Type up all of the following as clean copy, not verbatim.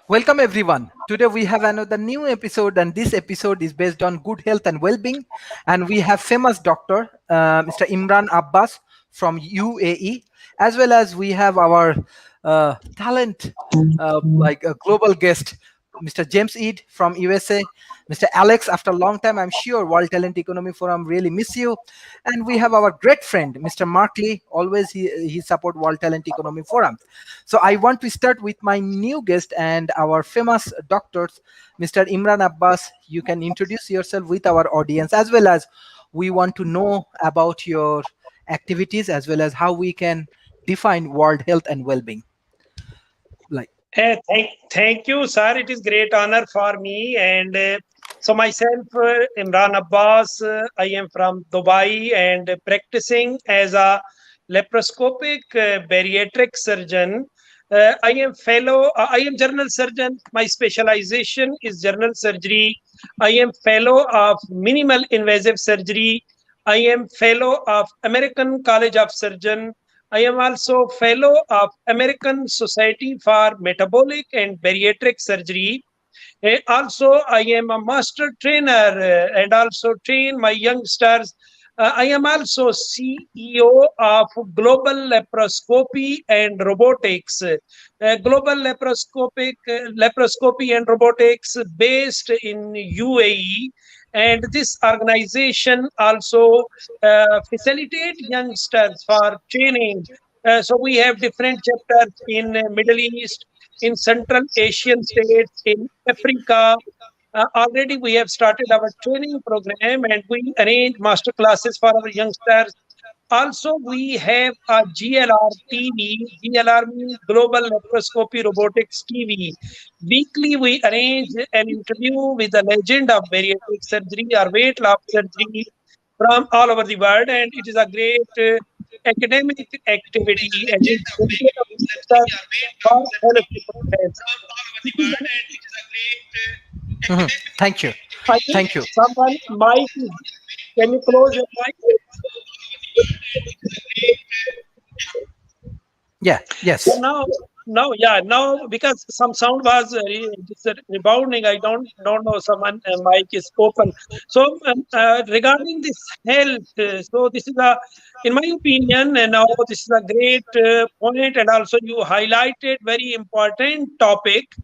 Welcome everyone. Today we have another new episode, and this episode is based on good health and well-being. And we have famous doctor, Mr. Imran Abbas from UAE, as well as we have our talent, like a global guest, Mr. James Eid from USA, Mr. Alex. After a long time, I'm sure World Talent Economy Forum really miss you. And we have our great friend, Mr. Mark Lee. Always he support World Talent Economy Forum. So I want to start with my new guest and our famous doctors, Mr. Imran Abbas. You can introduce yourself with our audience, as well as we want to know about your activities, as well as how we can define world health and well-being. Like, Thank you, sir. It is great honor for me. And so myself, Imran Abbas, I am from Dubai and practicing as a laparoscopic bariatric surgeon. I am general surgeon. My specialization is general surgery. I am fellow of minimal invasive surgery. I am fellow of American College of Surgeon. I am also fellow of American Society for Metabolic and Bariatric Surgery. Also, I am a master trainer and also train my youngsters. I am also CEO of Global Laparoscopy and Robotics. Global Laparoscopy and Robotics based in UAE. And this organization also facilitate youngsters for training. So we have different chapters in Middle East, in Central Asian states, in Africa. Already we have started our training program and we arrange master classes for our youngsters. Also, we have a GLR TV. GLR means Global Laparoscopy Robotics TV. Weekly, we arrange an interview with a legend of bariatric surgery or weight loss surgery from all over the world, and it is a great academic activity and it benefits for fellowship programs. This is mhm. Thank you, I think thank you. someone mic is. Can you close your mic? Yeah, So yes. now because some sound was rebounding. I don't know. Someone mic is open. So regarding this health, so this is in my opinion, and now this is a great point, and also you highlighted very important topic.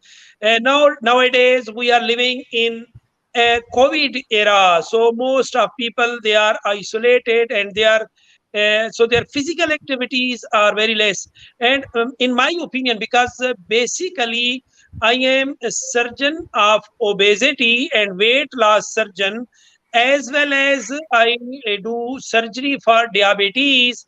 Nowadays we are living in a COVID era, so most of people they are isolated and they are so their physical activities are very less. And in my opinion, because basically I am a surgeon of obesity and weight loss surgeon, as well as I do surgery for diabetes.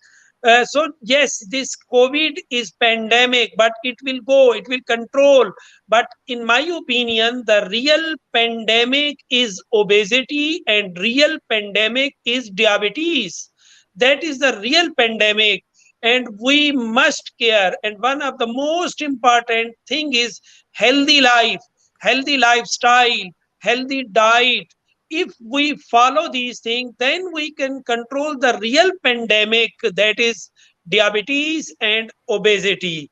So yes, this COVID is pandemic, but it will go, it will control. But in my opinion, the real pandemic is obesity and real pandemic is diabetes. That is the real pandemic, and we must care. And one of the most important thing is healthy life, healthy lifestyle, healthy diet. If we follow these things, then we can control the real pandemic, that is diabetes and obesity.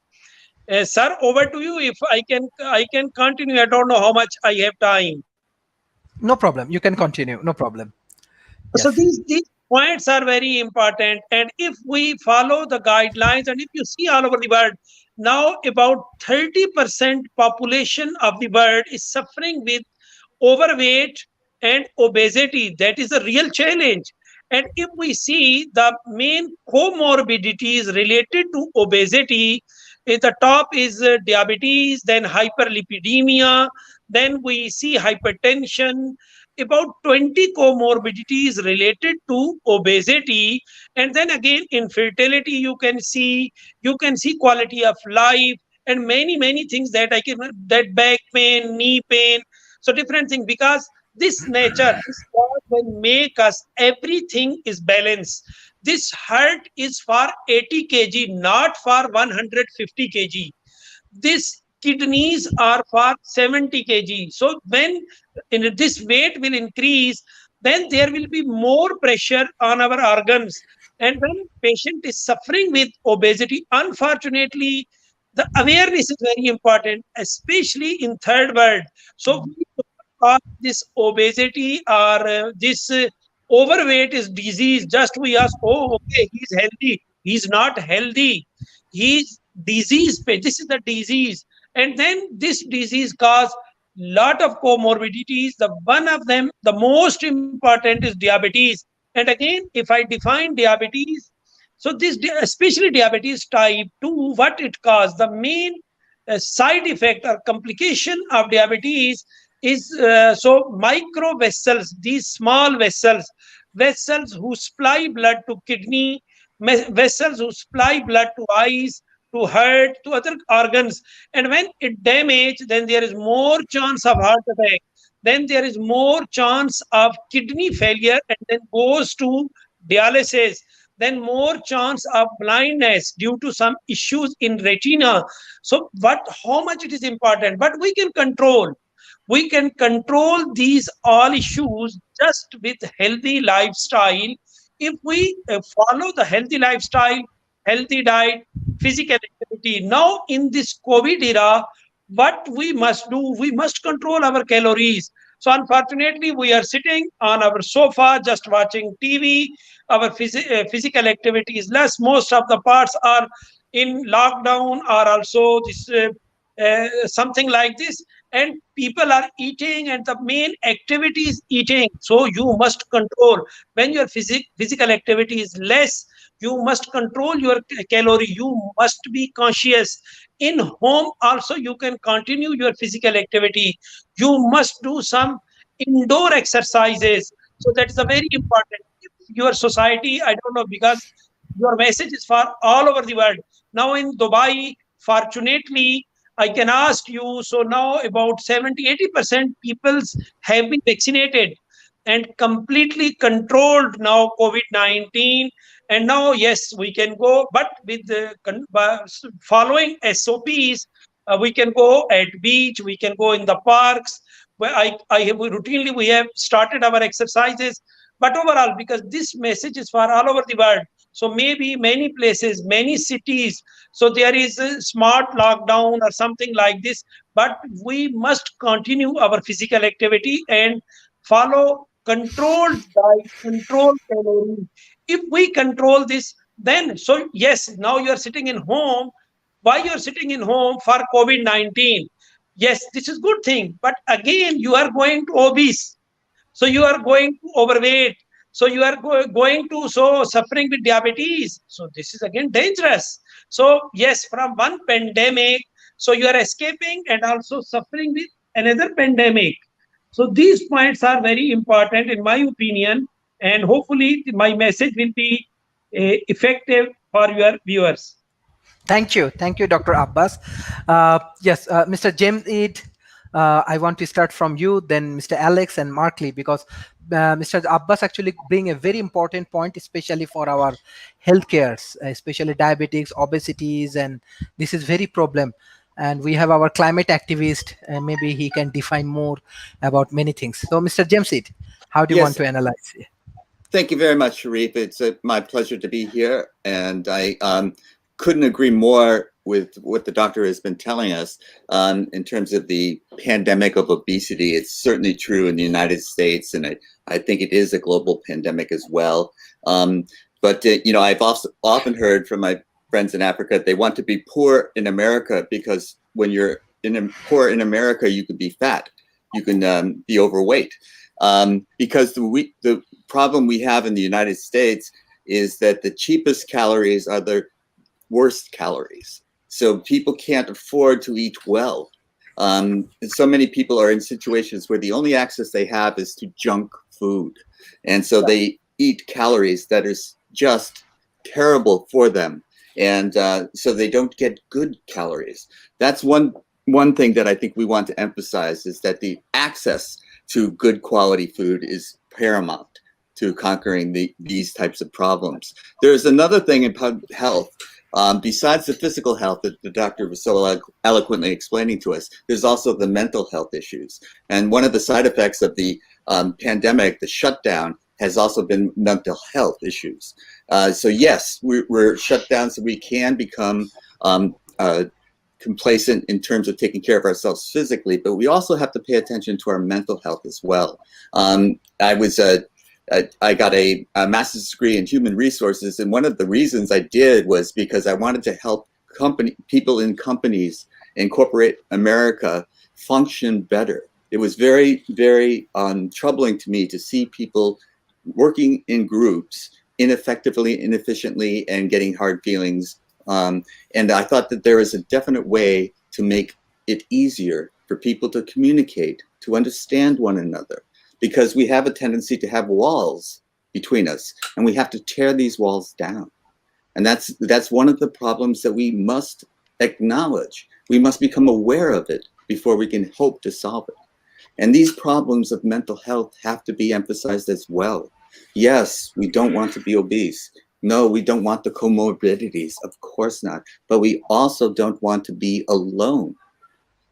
Sir, over to you. If I can continue. I don't know how much I have time. No problem. You can continue. No problem. So Yes. these points are very important. And if we follow the guidelines, and if you see all over the world, now about 30% population of the world is suffering with overweight and obesity. That is a real challenge. And if we see the main comorbidities related to obesity, at the top is diabetes, then hyperlipidemia, then we see hypertension, about 20 comorbidities related to obesity. And then again infertility, you can see quality of life and many things that I can, that back pain, knee pain, so different things. Because this nature, this God will make us, everything is balanced. This heart is for 80 kg, not for 150 kg. This kidneys are for 70 kg. So when this weight will increase, then there will be more pressure on our organs. And when patient is suffering with obesity, unfortunately, The awareness is very important, especially in third world. So we call this obesity or this overweight is disease. Just we ask, oh, okay, he's healthy. He's not healthy. He's disease. This is the disease, and then this disease cause lot of comorbidities. The one of them, the most important, is diabetes. And again, if I define diabetes, so this especially diabetes type 2, what it causes, the main side effect or complication of diabetes is so micro vessels, these small vessels, vessels who supply blood to kidney, vessels who supply blood to eyes, to heart, to other organs. And when it damage, then there is more chance of heart attack. Then there is more chance of kidney failure, and then goes to dialysis. Then more chance of blindness due to some issues in retina. So what, how much it is important, but we can control. We can control these all issues just with healthy lifestyle. If we follow the healthy lifestyle, healthy diet, physical activity. Now in this COVID era, what we must do, we must control our calories. So unfortunately, we are sitting on our sofa just watching TV. Our physical activity is less. Most of the parts are in lockdown or also this something like this, and people are eating and the main activity is eating. So you must control. When your physical activity is less, you must control your calorie. You must be conscious. In home also you can continue your physical activity. You must do some indoor exercises. So that is a very important. If your society, I don't know, because your message is for all over the world. Now in Dubai, fortunately, I can ask you, so now about 70-80% people have been vaccinated and completely controlled now COVID-19. And now, yes, we can go, but with the following SOPs, we can go at beach, we can go in the parks. Where I have routinely, we have started our exercises. But overall, because this message is for all over the world, so maybe many places, many cities, so there is a smart lockdown or something like this, but we must continue our physical activity and follow controlled diet, controlled calories. If we control this, then so yes, now you are sitting in home. Why you are sitting in home for COVID-19? Yes, this is good thing, but again you are going to obese, so you are going to overweight, so you are going to so suffering with diabetes. So this is again dangerous. So yes, from one pandemic, so you are escaping and also suffering with another pandemic. So these points are very important in my opinion, and hopefully my message will be effective for your viewers. Thank you, Dr. Abbas. Yes, Mr. James Eid, I want to start from you, then Mr. Alex and Markley, because Mr. Abbas actually bring a very important point, especially for our healthcares, especially diabetics, obesities, and this is very problem. And we have our climate activist, and maybe he can define more about many things. So, Mr. James Eid, how do you want Yes, to analyze it? thank you very much, Sharif. It's my pleasure to be here, and I couldn't agree more with what the doctor has been telling us in terms of the pandemic of obesity. It's certainly true in the United States, and I think it is a global pandemic as well. But you know, I've also often heard from my friends in Africa, they want to be poor in America because when you're poor in America, you can be fat, you can be overweight. Because the problem we have in the United States is that the cheapest calories are the worst calories. So people can't afford to eat well. And so many people are in situations where the only access they have is to junk food. And so they eat calories that is just terrible for them. And so they don't get good calories. That's one thing that I think we want to emphasize, is that the access to good quality food is paramount to conquering these types of problems. There's another thing in public health, besides the physical health that the doctor was so eloquently explaining to us, there's also the mental health issues. And one of the side effects of the pandemic, the shutdown, has also been mental health issues. So yes, we're shut down so we can become complacent in terms of taking care of ourselves physically, but we also have to pay attention to our mental health as well. I got a master's degree in human resources, and one of the reasons I did was because I wanted to help people in companies in corporate America function better. It was very, very troubling to me to see people working in groups ineffectively, inefficiently, and getting hard feelings. And I thought that there is a definite way to make it easier for people to communicate, to understand one another, because we have a tendency to have walls between us, and we have to tear these walls down. And that's one of the problems that we must acknowledge. We must become aware of it before we can hope to solve it. And these problems of mental health have to be emphasized as well. Yes, we don't want to be obese. No, we don't want the comorbidities, of course not. But we also don't want to be alone.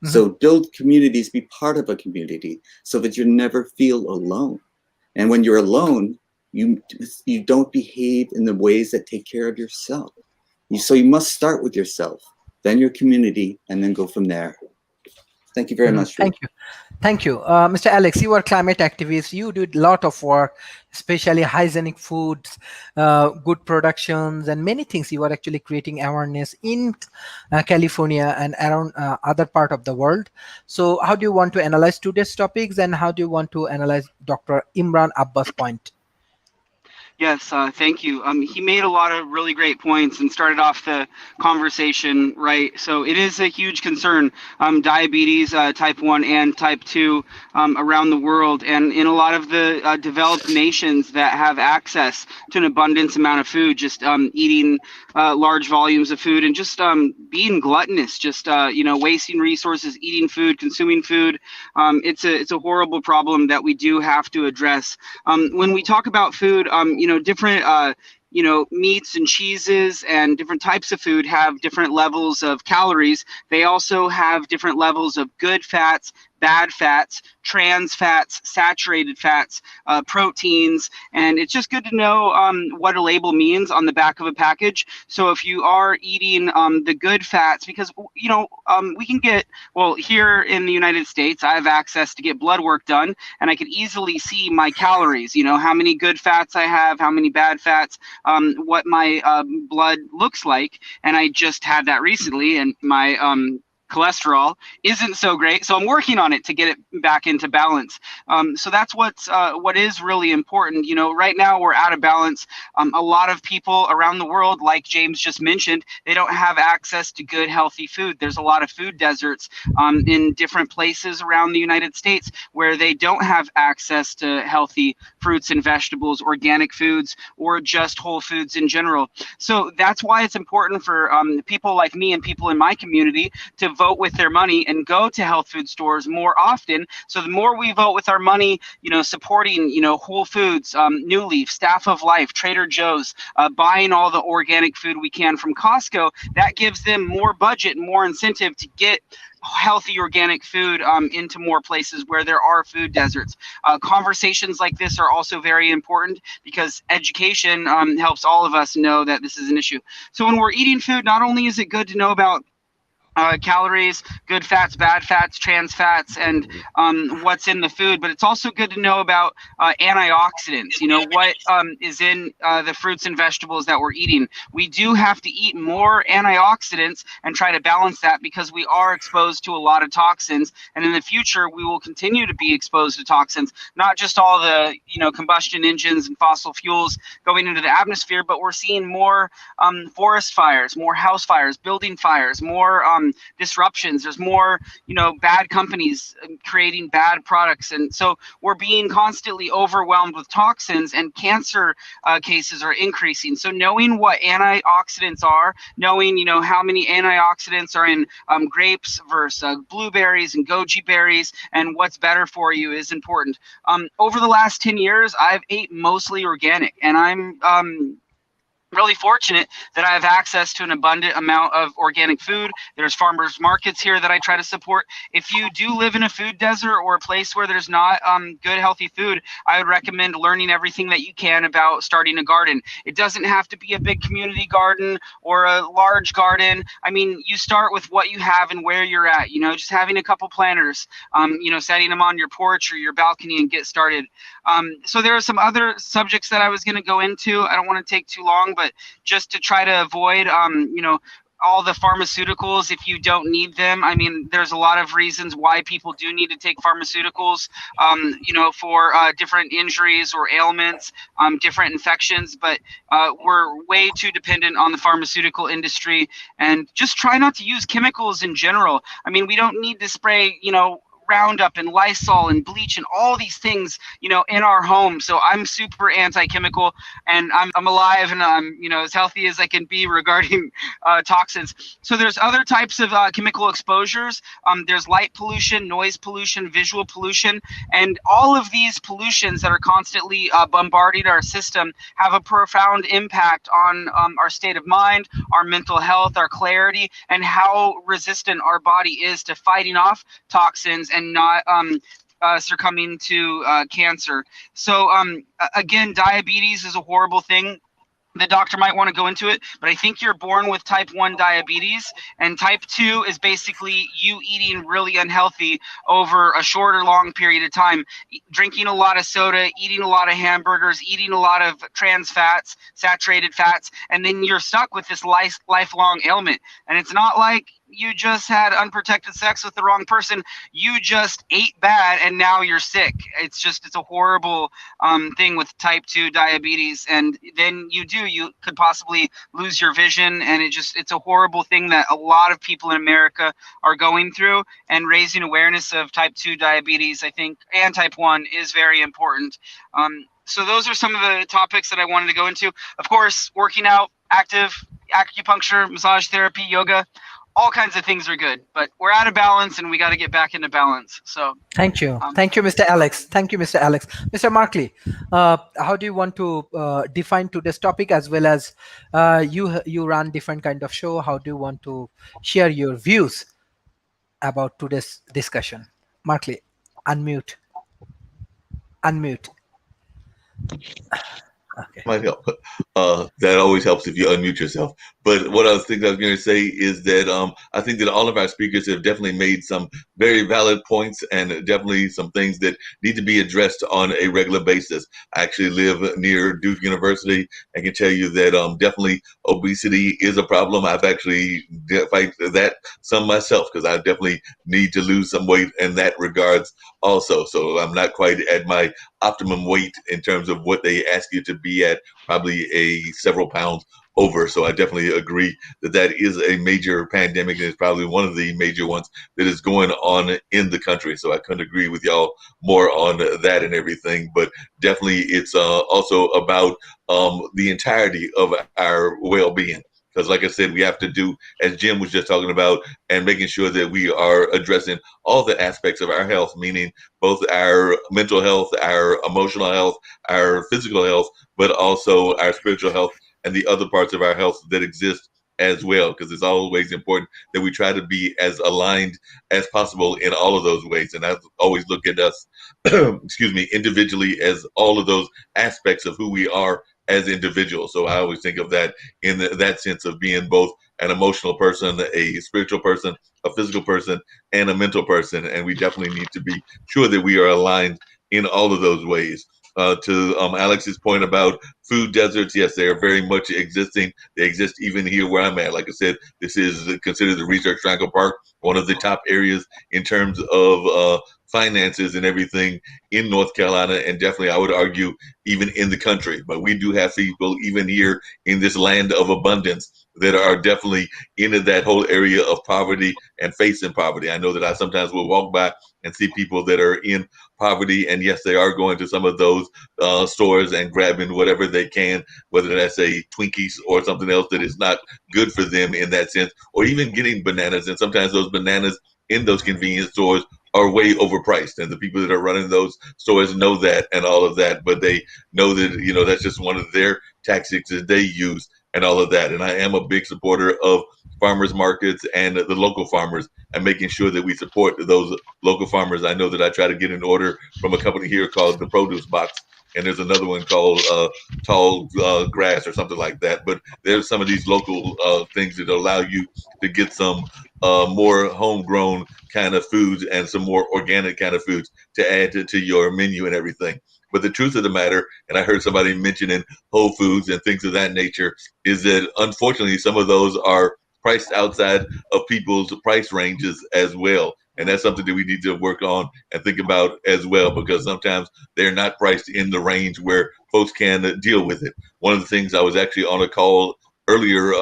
So build communities, be part of a community so that you never feel alone. And when you're alone, you don't behave in the ways that take care of yourself. So you must start with yourself, then your community, and then go from there. Thank you very much. Thank you. Thank you. Mr. Alex, you are climate activist. You did a lot of work, especially hygienic foods, good productions, and many things. You are actually creating awareness in California and around other part of the world. So how do you want to analyze today's topics, and how do you want to analyze Dr. Imran Abbas' point? Yes, thank you. He made a lot of really great points and started off the conversation right. So it is a huge concern, diabetes type 1 and type 2 around the world. And in a lot of the developed nations that have access to an abundance amount of food, just eating large volumes of food and just being gluttonous, just, wasting resources, eating food, consuming food. It's a horrible problem that we do have to address. When we talk about food, different meats and cheeses and different types of food have different levels of calories. They also have different levels of good fats, bad fats, trans fats, saturated fats, proteins, and it's just good to know what a label means on the back of a package. So if you are eating the good fats, because we can get, well, here in the United States, I have access to get blood work done, and I could easily see my calories, how many good fats I have, how many bad fats, what my blood looks like, and I just had that recently, and my cholesterol isn't so great, so I'm working on it to get it back into balance. So that's what is really important. Right now we're out of balance. A lot of people around the world, like James just mentioned, they don't have access to good, healthy food. There's a lot of food deserts in different places around the United States where they don't have access to healthy fruits and vegetables, organic foods, or just whole foods in general. So that's why it's important for people like me and people in my community to vote with their money and go to health food stores more often. So the more we vote with our money, supporting, Whole Foods, New Leaf, Staff of Life, Trader Joe's, buying all the organic food we can from Costco, that gives them more budget and more incentive to get healthy organic food into more places where there are food deserts. Conversations like this are also very important because education helps all of us know that this is an issue. So when we're eating food, not only is it good to know about calories, good fats, bad fats, trans fats, and what's in the food, but it's also good to know about antioxidants, what is in the fruits and vegetables that we're eating. We do have to eat more antioxidants and try to balance that because we are exposed to a lot of toxins, and in the future we will continue to be exposed to toxins, not just all the combustion engines and fossil fuels going into the atmosphere, but we're seeing more forest fires, more house fires, building fires, more disruptions. There's more, bad companies creating bad products. And so we're being constantly overwhelmed with toxins, and cancer cases are increasing. So knowing what antioxidants are, knowing, how many antioxidants are in grapes versus blueberries and goji berries, and what's better for you is important. Over the last 10 years, I've ate mostly organic, and I'm really fortunate that I have access to an abundant amount of organic food. There's farmers markets here that I try to support. If you do live in a food desert or a place where there's not good, healthy food, I would recommend learning everything that you can about starting a garden. It doesn't have to be a big community garden or a large garden. I mean, you start with what you have and where you're at, you know, just having a couple planters, you know, setting them on your porch or your balcony and get started. So there are some other subjects that I was going to go into. I don't want to take too long, but just to try to avoid, you know, all the pharmaceuticals if you don't need them. I mean, there's a lot of reasons why people do need to take pharmaceuticals, you know, for different injuries or ailments, different infections, but we're way too dependent on the pharmaceutical industry, and just try not to use chemicals in general. I mean, we don't need to spray, you know, Roundup and Lysol and bleach and all these things, you know, in our home. So I'm super anti-chemical, and I'm alive, and I'm, you know, as healthy as I can be regarding toxins. So there's other types of chemical exposures. There's light pollution, noise pollution, visual pollution, and all of these pollutions that are constantly bombarding our system have a profound impact on our state of mind, our mental health, our clarity, and how resistant our body is to fighting off toxins and not succumbing to cancer. So again, diabetes is a horrible thing. The doctor might want to go into it, but I think you're born with type 1 diabetes, and type 2 is basically you eating really unhealthy over a short or long period of time, drinking a lot of soda, eating a lot of hamburgers, eating a lot of trans fats, saturated fats, and then you're stuck with this lifelong ailment. And it's not like you just had unprotected sex with the wrong person. You just ate bad and now you're sick. It's a horrible thing with type 2 diabetes. And then you could possibly lose your vision. And it's a horrible thing that a lot of people in America are going through. And raising awareness of type 2 diabetes, I think, and type 1 is very important. So those are some of the topics that I wanted to go into. Of course, working out, active, acupuncture, massage therapy, yoga, all kinds of things are good, but we're out of balance and we got to get back into balance. So thank you, Mr. Alex. Thank you, Mr. Alex. Mr. Markley, how do you want to define today's topic, as well as you run different kind of show? How do you want to share your views about today's discussion? Markley, unmute. Okay. Might help. That always helps if you unmute yourself. But what I was going to say is that I think that all of our speakers have definitely made some very valid points, and definitely some things that need to be addressed on a regular basis. I actually live near Duke University. I can tell you that definitely obesity is a problem. I've actually fight that some myself, because I definitely need to lose some weight in that regards also. So I'm not quite at my optimum weight in terms of what they ask you to be at, probably several pounds over. So I definitely agree that that is a major pandemic, and it's probably one of the major ones that is going on in the country. So I couldn't agree with y'all more on that and everything. But definitely it's also about the entirety of our well-being. Because like I said, we have to do, as Jim was just talking about, and making sure that we are addressing all the aspects of our health, meaning both our mental health, our emotional health, our physical health, but also our spiritual health and the other parts of our health that exist as well. Because it's always important that we try to be as aligned as possible in all of those ways. And I always look at us, excuse me, individually as all of those aspects of who we are as individuals. So I always think of that in that sense of being both an emotional person, a spiritual person, a physical person, and a mental person. And we definitely need to be sure that we are aligned in all of those ways. To Alex's point about food deserts, yes, they are very much existing. They exist even here where I'm at. Like I said, this is considered the Research Triangle Park, one of the top areas in terms of finances and everything in North Carolina, and definitely I would argue even in the country. But we do have people even here in this land of abundance that are definitely into that whole area of poverty and facing poverty. I know that I sometimes will walk by and see people that are in poverty, and yes, they are going to some of those stores and grabbing whatever they can, whether that's a Twinkies or something else that is not good for them in that sense, or even getting bananas. And sometimes those bananas in those convenience stores are way overpriced, and the people that are running those stores know that and all of that, but they know that, you know, that's just one of their tactics that they use and all of that. And I am a big supporter of farmers markets and the local farmers and making sure that we support those local farmers. I know that I try to get an order from a company here called the Produce Box, and there's another one called Tall Grass or something like that. But there's some of these local things that allow you to get some more homegrown kind of foods and some more organic kind of foods to add to your menu and everything. But the truth of the matter, and I heard somebody mentioning Whole Foods and things of that nature, is that unfortunately some of those are priced outside of people's price ranges as well. And that's something that we need to work on and think about as well, because sometimes they're not priced in the range where folks can deal with it. One of the things, I was actually on a call earlier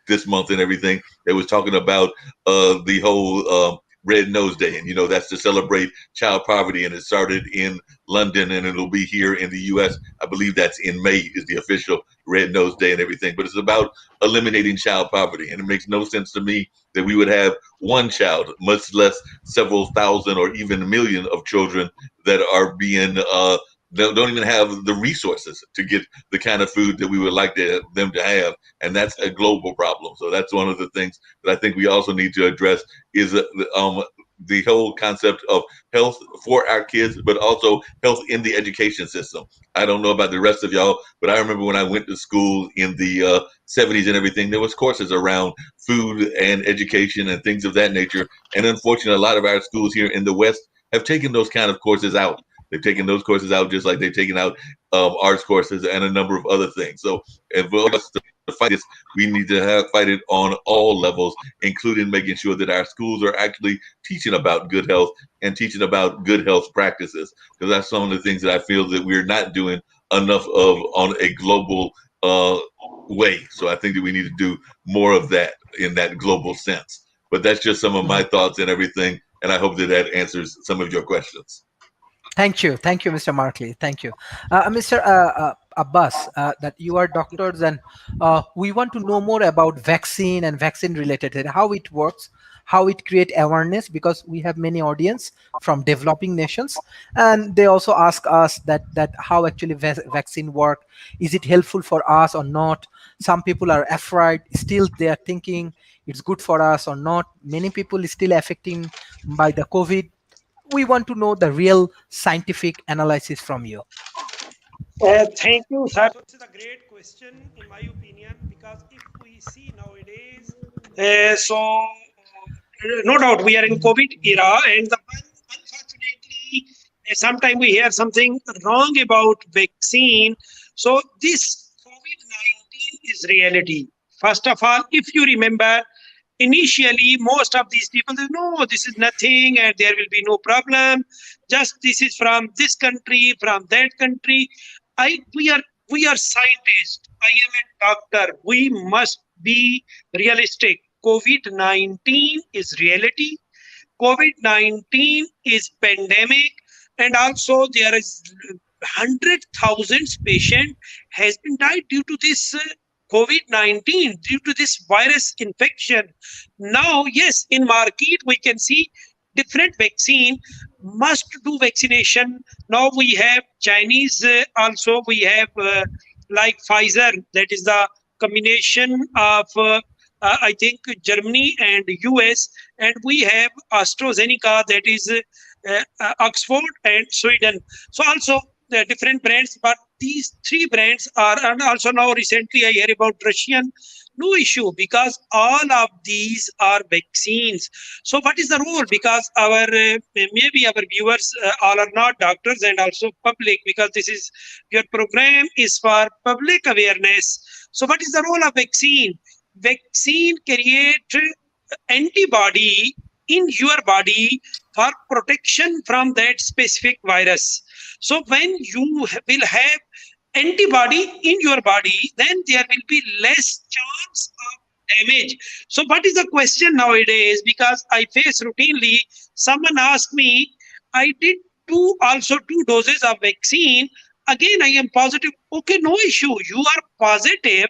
this month and everything that was talking about the whole Red Nose Day. And, that's to celebrate child poverty. And it started in London and it'll be here in the U.S. I believe that's in May is the official Red Nose Day and everything. But it's about eliminating child poverty. And it makes no sense to me that we would have one child, much less several thousand or even a million of children that are being don't even have the resources to get the kind of food that we would like them to have. And that's a global problem. So that's one of the things that I think we also need to address is the whole concept of health for our kids, but also health in the education system. I don't know about the rest of y'all, but I remember when I went to school in the 70s and everything, there was courses around food and education and things of that nature. And unfortunately, a lot of our schools here in the West have taken those kind of courses out. They've taken those courses out just like they've taken out arts courses and a number of other things. So, and for us to fight this, we need to fight it on all levels, including making sure that our schools are actually teaching about good health and teaching about good health practices, because that's some of the things that I feel that we're not doing enough of on a global way. So I think that we need to do more of that in that global sense. But that's just some of my thoughts and everything, and I hope that that answers some of your questions. Thank you, Mr. Markley. Thank you, Mr. Abbas. That you are doctors, and we want to know more about vaccine and vaccine-related, how it works, how it create awareness, because we have many audience from developing nations, and they also ask us that how actually vaccine work. Is it helpful for us or not? Some people are afraid. Still, they are thinking it's good for us or not. Many people is still affecting by the COVID. We want to know the real scientific analysis from you. Thank you, sir. This is a great question, in my opinion, because if we see nowadays, no doubt we are in COVID era, and unfortunately, sometimes we hear something wrong about vaccine. So this COVID-19 is reality. First of all, if you remember, initially, most of these people say, no, this is nothing and there will be no problem. Just this is from this country, from that country. We are scientists. I am a doctor. We must be realistic. COVID-19 is reality. COVID-19 is pandemic. And also there is 100,000 patient has been died due to this COVID-19, due to this virus infection. Now, yes, in market, we can see different vaccine, must do vaccination. Now we have Chinese, also we have like Pfizer, that is the combination of, I think, Germany and US, and we have AstraZeneca, that is Oxford and Sweden. So also the different brands, but these three brands are, and also now recently I hear about Russian, no issue, because all of these are vaccines. So what is the role? Because our maybe our viewers all are not doctors and also public, because this is your program is for public awareness. So what is the role of vaccine? Vaccine create antibody in your body for protection from that specific virus. So when you will have antibody in your body, then there will be less chance of damage. So what is the question nowadays? Because I face routinely, someone asked me, I did two doses of vaccine. Again, I am positive. Okay, no issue. You are positive,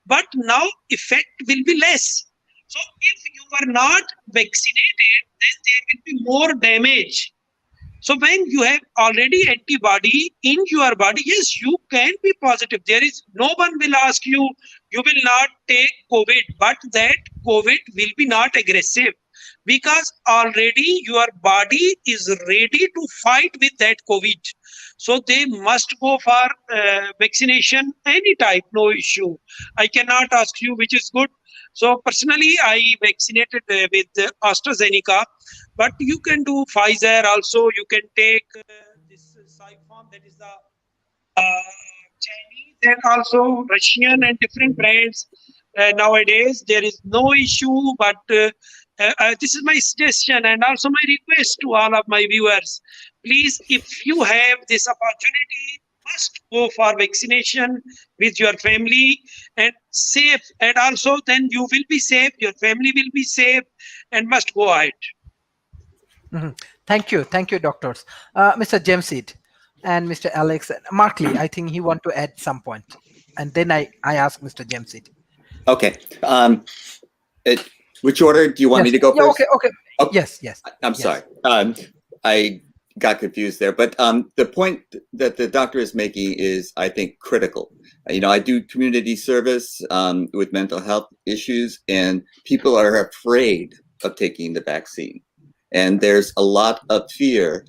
but now effect will be less. So if you are not vaccinated, then there will be more damage. So when you have already antibody in your body, yes, you can be positive. There is no one will ask you, you will not take COVID, but that COVID will be not aggressive because already your body is ready to fight with that COVID. So they must go for vaccination any type, no issue. I cannot ask you which is good. So personally, I vaccinated with AstraZeneca, but you can do Pfizer also. You can take this Sinopharm, that is the Chinese and also Russian and different brands. Nowadays, there is no issue, but this is my suggestion and also my request to all of my viewers. Please, if you have this opportunity, must go for vaccination with your family and safe, and also then you will be safe, your family will be safe, and must go ahead. Thank you, doctors. Mr. Jamsid and Mr. Alex Markley, I think he want to add some point, and then I ask Mr. Jamsid. Okay. Which order do you want me to go first? Okay. Yes. I'm sorry. I got confused there, but the point that the doctor is making is, I think, critical. I do community service with mental health issues, and people are afraid of taking the vaccine. And there's a lot of fear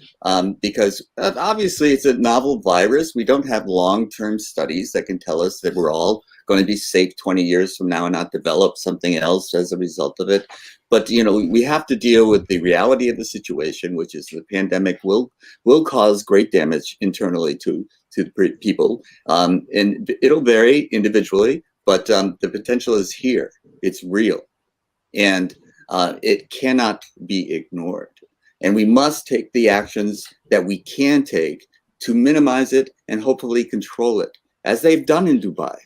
because obviously it's a novel virus. We don't have long-term studies that can tell us that we're all going to be safe 20 years from now and not develop something else as a result of it. But, we have to deal with the reality of the situation, which is the pandemic will cause great damage internally to people. And it'll vary individually, but the potential is here. It's real. And it cannot be ignored. And we must take the actions that we can take to minimize it and hopefully control it, as they've done in Dubai,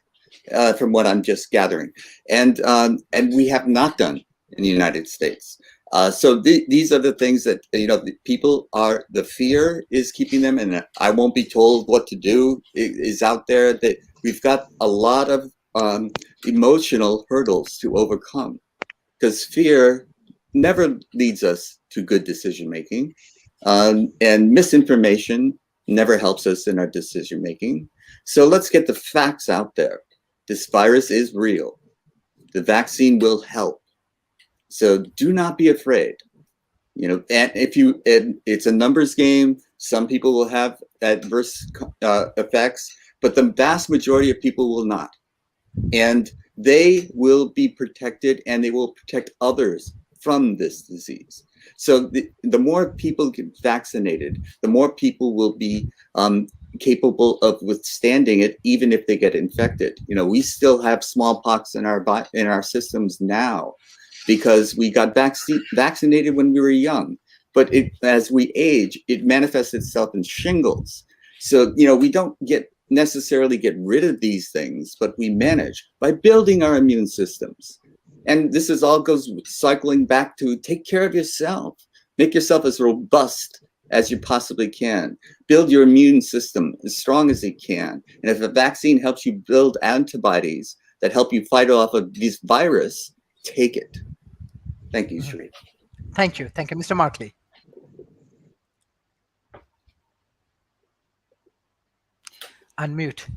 from what I'm just gathering. And we have not done in the United States. So these are the things that, the fear is keeping them, and I won't be told what to do is out there. That we've got a lot of emotional hurdles to overcome. Because fear never leads us to good decision making, and misinformation never helps us in our decision making. So let's get the facts out there. This virus is real. The vaccine will help. So do not be afraid. And it's a numbers game. Some people will have adverse effects, but the vast majority of people will not. And they will be protected, and they will protect others from this disease. So the more people get vaccinated, the more people will be capable of withstanding it, even if they get infected. We still have smallpox in our systems now because we got vaccinated when we were young. But as we age, it manifests itself in shingles. So we don't necessarily get rid of these things, but we manage by building our immune systems. And this all goes cycling back to take care of yourself. Make yourself as robust as you possibly can. Build your immune system as strong as it can. And if a vaccine helps you build antibodies that help you fight off of this virus, take it. Thank you, Sharif. Thank you, Mr. Markley. Unmute.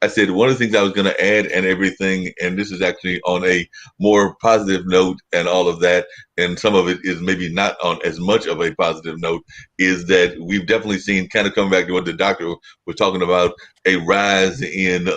I said one of the things I was going to add and everything, and this is actually on a more positive note and all of that, and some of it is maybe not on as much of a positive note, is that we've definitely seen, kind of coming back to what the doctor was talking about, a rise in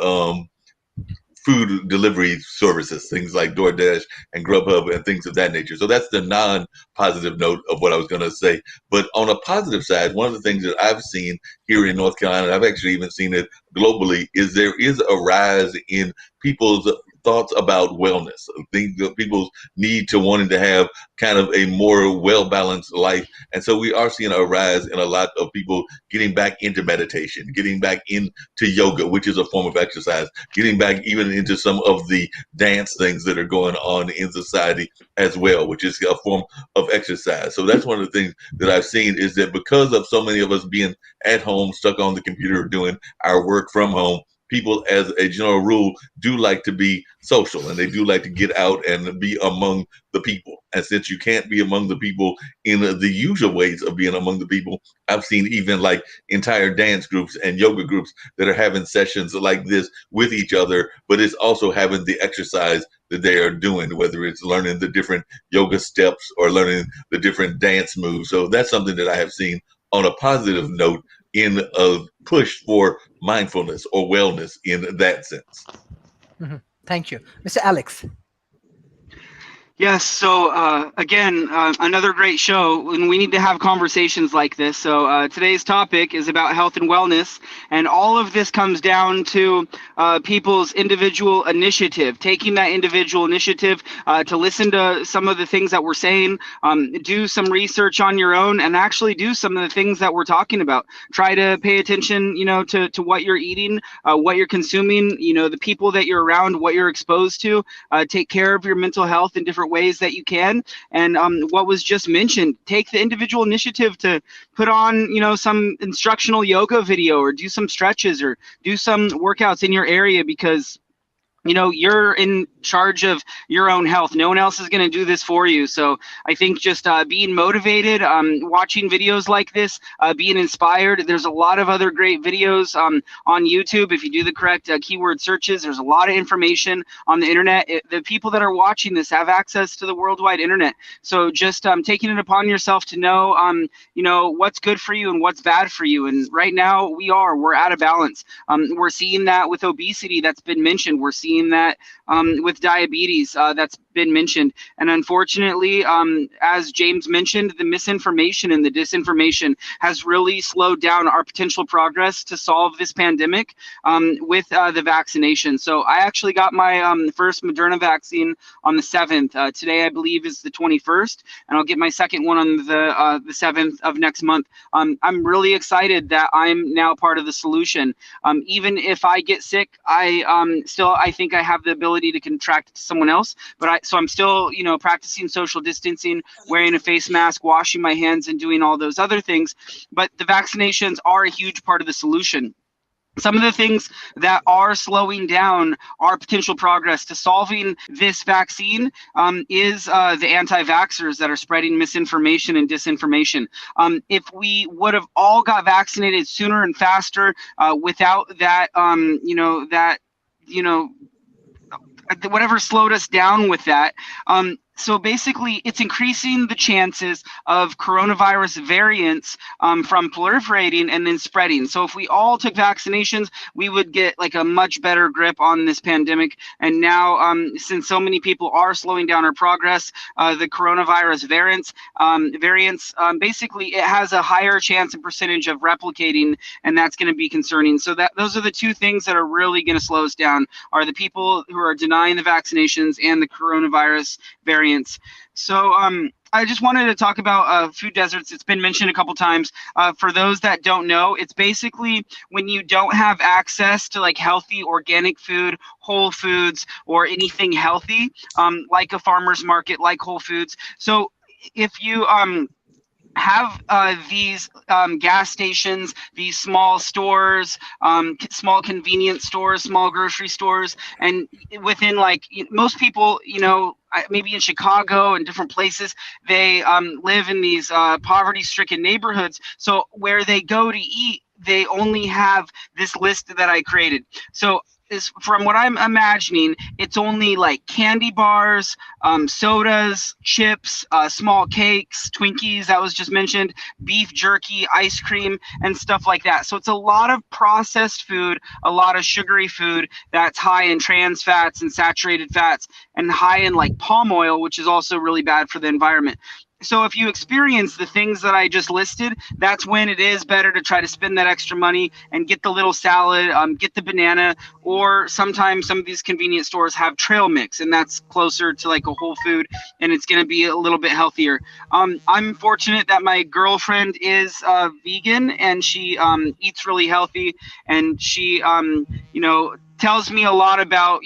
food delivery services, things like DoorDash and Grubhub and things of that nature. So that's the non-positive note of what I was going to say. But on a positive side, one of the things that I've seen here in North Carolina, I've actually even seen it globally, is there is a rise in people's thoughts about wellness, people's need to wanting to have kind of a more well-balanced life. And so we are seeing a rise in a lot of people getting back into meditation, getting back into yoga, which is a form of exercise, getting back even into some of the dance things that are going on in society as well, which is a form of exercise. So that's one of the things that I've seen, is that because of so many of us being at home, stuck on the computer, doing our work from home, people, as a general rule, do like to be social, and they do like to get out and be among the people. And since you can't be among the people in the usual ways of being among the people, I've seen even like entire dance groups and yoga groups that are having sessions like this with each other, but it's also having the exercise that they are doing, whether it's learning the different yoga steps or learning the different dance moves. So that's something that I have seen on a positive note in a push for mindfulness or wellness in that sense. Thank you. Mr. Alex. Yes. So again, another great show, and we need to have conversations like this. So today's topic is about health and wellness, and all of this comes down to people's individual initiative, taking that individual initiative to listen to some of the things that we're saying, do some research on your own, and actually do some of the things that we're talking about. Try to pay attention, to what you're eating, what you're consuming, the people that you're around, what you're exposed to. Take care of your mental health in different ways that you can. And what was just mentioned, take the individual initiative to put on, some instructional yoga video, or do some stretches, or do some workouts in your area, because you're in charge of your own health. No one else is going to do this for you. So I think just being motivated, watching videos like this, being inspired. There's a lot of other great videos on YouTube. If you do the correct keyword searches, there's a lot of information on the internet. The people that are watching this have access to the worldwide internet. So just taking it upon yourself to know, what's good for you and what's bad for you. And right now we're out of balance. We're seeing that with obesity that's been mentioned. We're seeing that with diabetes that's been mentioned. And unfortunately, as James mentioned, the misinformation and the disinformation has really slowed down our potential progress to solve this pandemic with the vaccination. So I actually got my first Moderna vaccine on the 7th. Today, I believe, is the 21st, and I'll get my second one on the 7th of next month. I'm really excited that I'm now part of the solution. Even if I get sick, I think I have the ability to contract it to someone else, but so I'm still, practicing social distancing, wearing a face mask, washing my hands, and doing all those other things. But the vaccinations are a huge part of the solution. Some of the things that are slowing down our potential progress to solving this vaccine is the anti-vaxxers that are spreading misinformation and disinformation. If we would have all got vaccinated sooner and faster without that, whatever slowed us down with that. So basically, it's increasing the chances of coronavirus variants from proliferating and then spreading. So if we all took vaccinations, we would get like a much better grip on this pandemic. And now, since so many people are slowing down our progress, the coronavirus variants, basically it has a higher chance and percentage of replicating, and that's going to be concerning. So those are the two things that are really going to slow us down, are the people who are denying the vaccinations and the coronavirus variants. So I just wanted to talk about food deserts. It's been mentioned a couple times. For those that don't know, it's basically when you don't have access to like healthy organic food, whole foods, or anything healthy, like a farmer's market, like Whole Foods. So if you have these gas stations, these small stores, small convenience stores, small grocery stores, and within most people, maybe in Chicago and different places, they live in these poverty-stricken neighborhoods. So where they go to eat, they only have this list that I created. So from what I'm imagining, it's only like candy bars, sodas, chips, small cakes, Twinkies, that was just mentioned, beef jerky, ice cream, and stuff like that. So it's a lot of processed food, a lot of sugary food that's high in trans fats and saturated fats, and high in like palm oil, which is also really bad for the environment. So if you experience the things that I just listed, that's when it is better to try to spend that extra money and get the little salad, get the banana, or sometimes some of these convenience stores have trail mix, and that's closer to like a whole food, and it's going to be a little bit healthier. I'm fortunate that my girlfriend is vegan, and she eats really healthy, and she, tells me a lot about,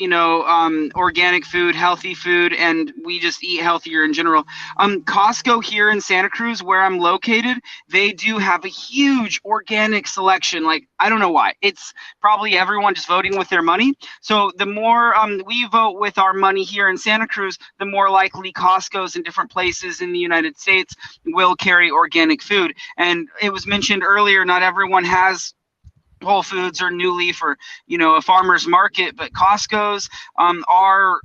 organic food, healthy food, and we just eat healthier in general. Costco here in Santa Cruz, where I'm located, they do have a huge organic selection. Like, I don't know why. It's probably everyone just voting with their money. So the more we vote with our money here in Santa Cruz, the more likely Costco's in different places in the United States will carry organic food. And it was mentioned earlier, not everyone has Whole Foods or New Leaf or a farmer's market, but Costco's are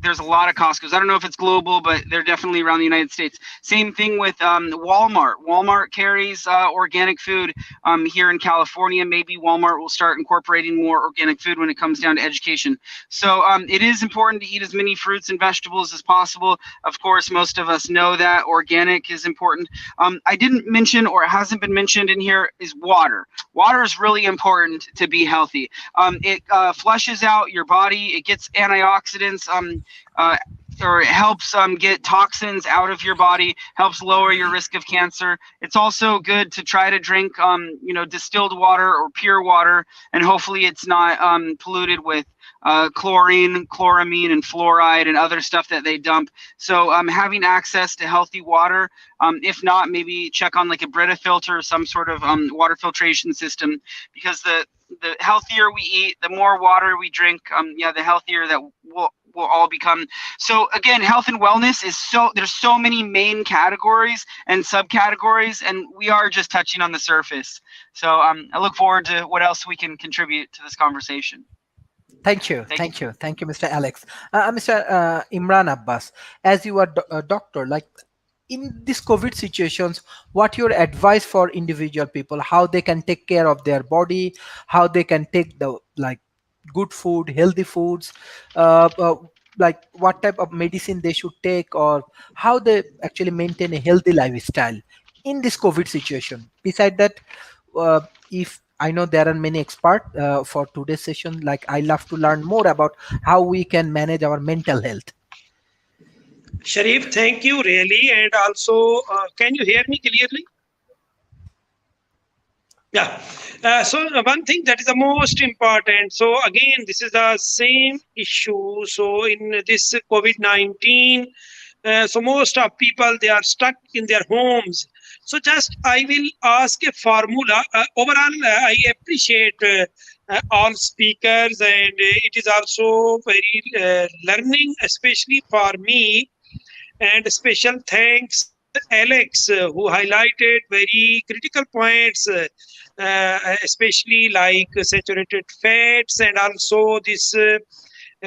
there's a lot of Costco's. I don't know if it's global, but they're definitely around the United States. Same thing with Walmart. Walmart carries organic food here in California. Maybe Walmart will start incorporating more organic food when it comes down to education. So it is important to eat as many fruits and vegetables as possible. Of course, most of us know that organic is important. I didn't mention, or it hasn't been mentioned in here, is water. Water is really important to be healthy. It flushes out your body. It gets antioxidants. Or it helps get toxins out of your body, helps lower your risk of cancer. It's also good to try to drink, distilled water or pure water, and hopefully it's not polluted with chlorine, chloramine, and fluoride and other stuff that they dump. So having access to healthy water, if not, maybe check on like a Brita filter or some sort of water filtration system, because the healthier we eat, the more water we drink, the healthier that we'll all become. So again, health and wellness is there's so many main categories and subcategories, and we are just touching on the surface. So I look forward to what else we can contribute to this conversation. Thank you, Mr. Alex. Mr. Imran Abbas, as you are a doctor, like in this COVID situations, what your advice for individual people, how they can take care of their body, how they can take the good food, healthy foods, like what type of medicine they should take, or how they actually maintain a healthy lifestyle in this COVID situation. Beside that, if I know there are many experts for today's session, like I love to learn more about how we can manage our mental health. Sharif, thank you really. And also, can you hear me clearly? Yeah. So one thing that is the most important. So again, this is the same issue. So in this COVID-19, so most of people, they are stuck in their homes. So just I will ask a formula. Overall, I appreciate all speakers, and it is also very learning, especially for me. And special thanks Alex, who highlighted very critical points, especially like saturated fats, and also this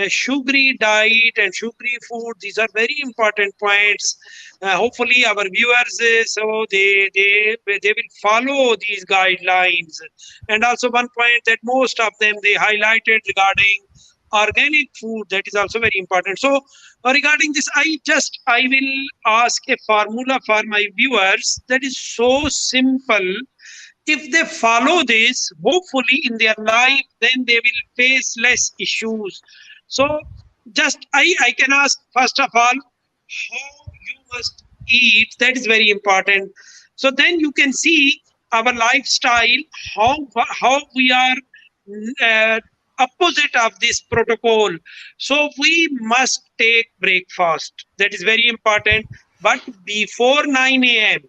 sugary diet and sugary food. These are very important points. Hopefully our viewers, so they will follow these guidelines. And also one point that most of them they highlighted regarding organic food, that is also very important. So regarding this, I will ask a formula for my viewers that is so simple. If they follow this, hopefully in their life, then they will face less issues. So just I can ask, first of all, how you must eat. That is very important. So then you can see our lifestyle, how we are opposite of this protocol. So we must take breakfast. That is very important, but before 9 a.m.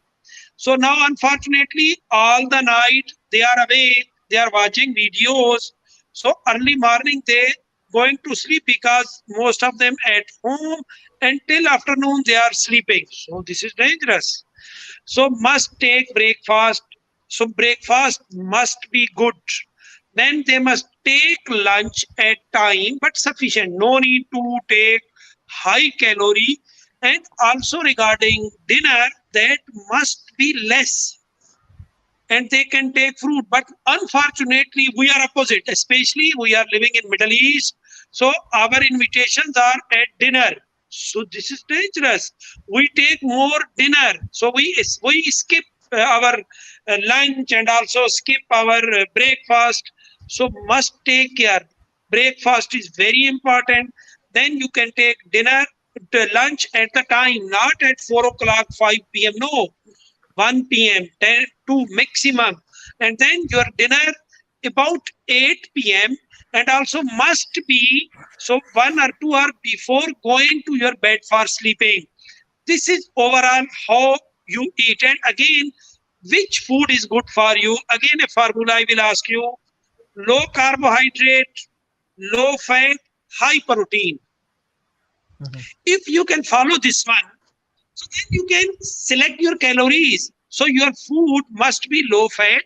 So now, unfortunately, all the night they are awake, they are watching videos. So early morning they going to sleep, because most of them at home until afternoon they are sleeping. So this is dangerous. So must take breakfast. So breakfast must be good. Then they must take lunch at time, but sufficient. No need to take high calorie. And also regarding dinner, that must be less. And they can take fruit. But unfortunately, we are opposite. Especially we are living in Middle East. So our invitations are at dinner. So this is dangerous. We take more dinner. So we skip our lunch and also skip our breakfast. So must take care. Breakfast is very important. Then you can take dinner, lunch at the time, not at 4 o'clock, 5 p.m. No, 1 p.m., 10 to maximum. And then your dinner about 8 p.m. and also must be so 1 or 2 hours before going to your bed for sleeping. This is overall how you eat. And again, which food is good for you? Again, a formula I will ask you: low carbohydrate, low fat, high protein. If you can follow this one, so then you can select your calories. So your food must be low fat,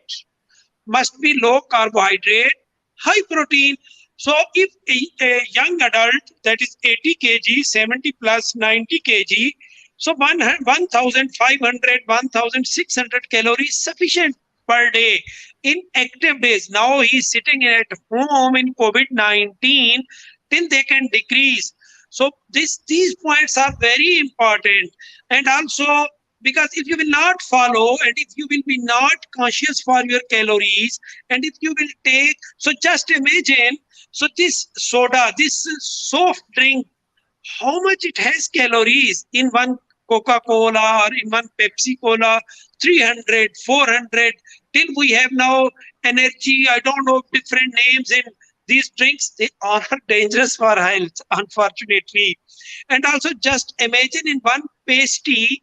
must be low carbohydrate, high protein. So if a young adult that is 80 kg, 70 plus 90 kg, so 1,500, 1,600 calories sufficient per day in active days. Now he's sitting at home in COVID-19 till they can decrease. So these points are very important. And also, because if you will not follow and if you will be not conscious for your calories and if you will take, so just imagine, so this soda, this soft drink, how much it has calories in one Coca-Cola or in one Pepsi-Cola, 300, 400, till we have now energy, I don't know, different names in these drinks. They are dangerous for health, unfortunately. And also just imagine in one pasty,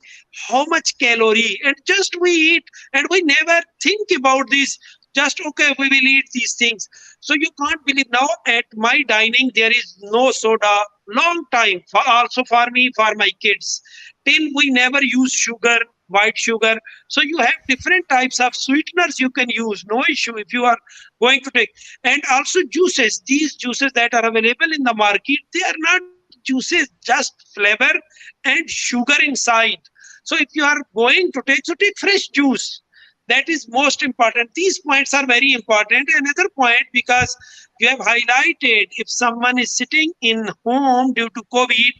how much calorie, and just we eat and we never think about this. Just, okay, we will eat these things. So you can't believe now at my dining, there is no soda, long time, also for me, for my kids. Till we never use sugar, white sugar. So you have different types of sweeteners you can use, no issue if you are going to take. And also juices, these juices that are available in the market, they are not juices, just flavor and sugar inside. So if you are going to take, so take fresh juice. That is most important. These points are very important. Another point, because you have highlighted, if someone is sitting in home due to COVID,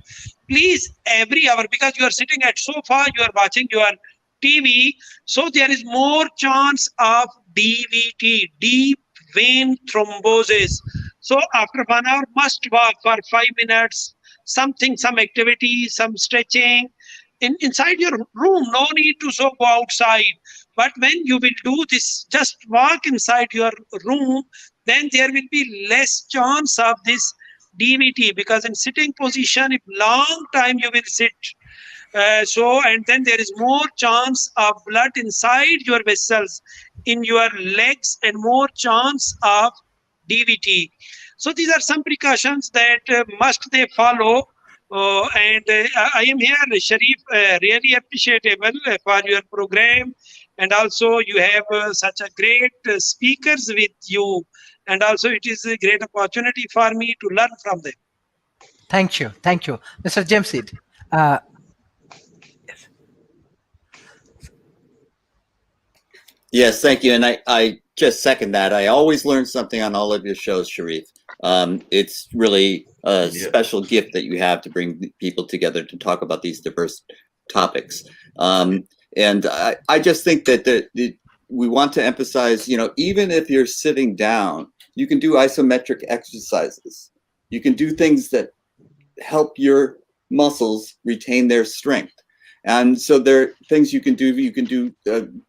please every hour, because you are sitting at sofa, you are watching your TV, so there is more chance of DVT, deep vein thrombosis. So after 1 hour, must walk for 5 minutes, something, some activity, some stretching. Inside your room, no need to so go outside. But when you will do this, just walk inside your room, then there will be less chance of this DVT, because in sitting position, if long time you will sit, and then there is more chance of blood inside your vessels, in your legs, and more chance of DVT. So these are some precautions that must they follow. I am here, Sharif, really appreciable for your program. And also you have such a great speakers with you. And also it is a great opportunity for me to learn from them. Thank you. Thank you. Mr. Jamsid. Yes. Yes, thank you. And I just second that. I always learn something on all of your shows, Sharif. It's really a special gift that you have to bring people together to talk about these diverse topics. And I just think that we want to emphasize, even if you're sitting down, you can do isometric exercises. You can do things that help your muscles retain their strength. And so there are things you can do. You can do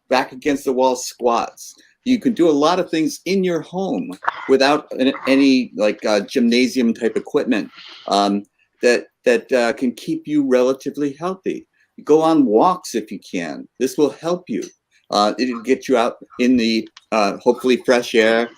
back against the wall squats. You can do a lot of things in your home without any gymnasium type equipment that can keep you relatively healthy. Go on walks if you can. This will help you. It'll get you out in the hopefully fresh air,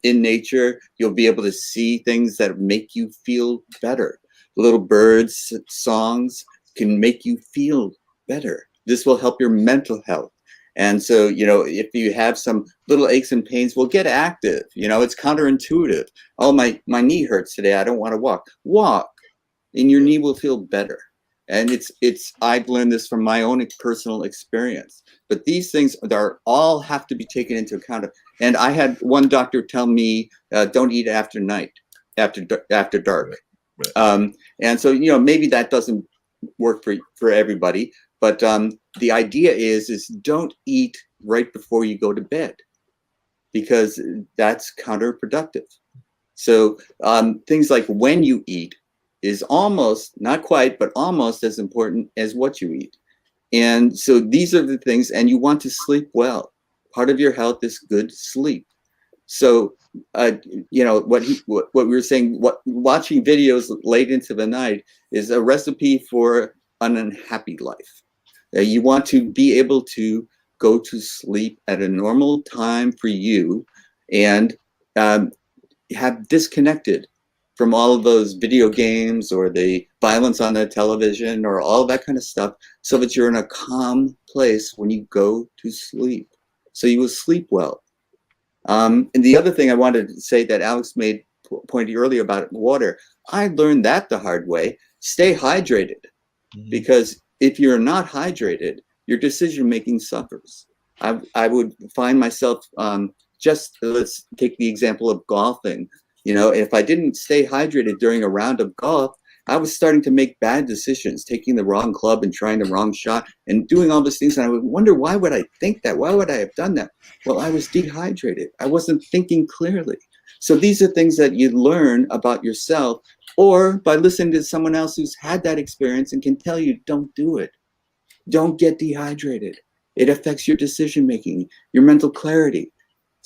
in nature. You'll be able to see things that make you feel better. Little birds, songs can make you feel better. This will help your mental health. And so, if you have some little aches and pains, well, get active. It's counterintuitive. Oh, my knee hurts today. I don't want to walk. Walk, and your knee will feel better. And I've learned this from my own personal experience. But these things all have to be taken into account. And I had one doctor tell me, don't eat after dark. And so, maybe that doesn't work for everybody. But the idea is don't eat right before you go to bed, because that's counterproductive. So things like when you eat is almost, not quite, but almost as important as what you eat. And so these are the things, and you want to sleep well. Part of your health is good sleep. So, what we were saying, watching videos late into the night is a recipe for an unhappy life. You want to be able to go to sleep at a normal time for you, and have disconnected from all of those video games or the violence on the television or all that kind of stuff, so that you're in a calm place when you go to sleep, so you will sleep well. And the other thing I wanted to say that Alex made pointed earlier about water, I learned that the hard way. Stay hydrated, because if you're not hydrated, your decision making suffers. I would find myself just, let's take the example of golfing. If I didn't stay hydrated during a round of golf, I was starting to make bad decisions, taking the wrong club and trying the wrong shot and doing all these things. And I would wonder, why would I think that? Why would I have done that? Well, I was dehydrated. I wasn't thinking clearly. So these are things that you learn about yourself, or by listening to someone else who's had that experience and can tell you, don't do it. Don't get dehydrated. It affects your decision making, your mental clarity.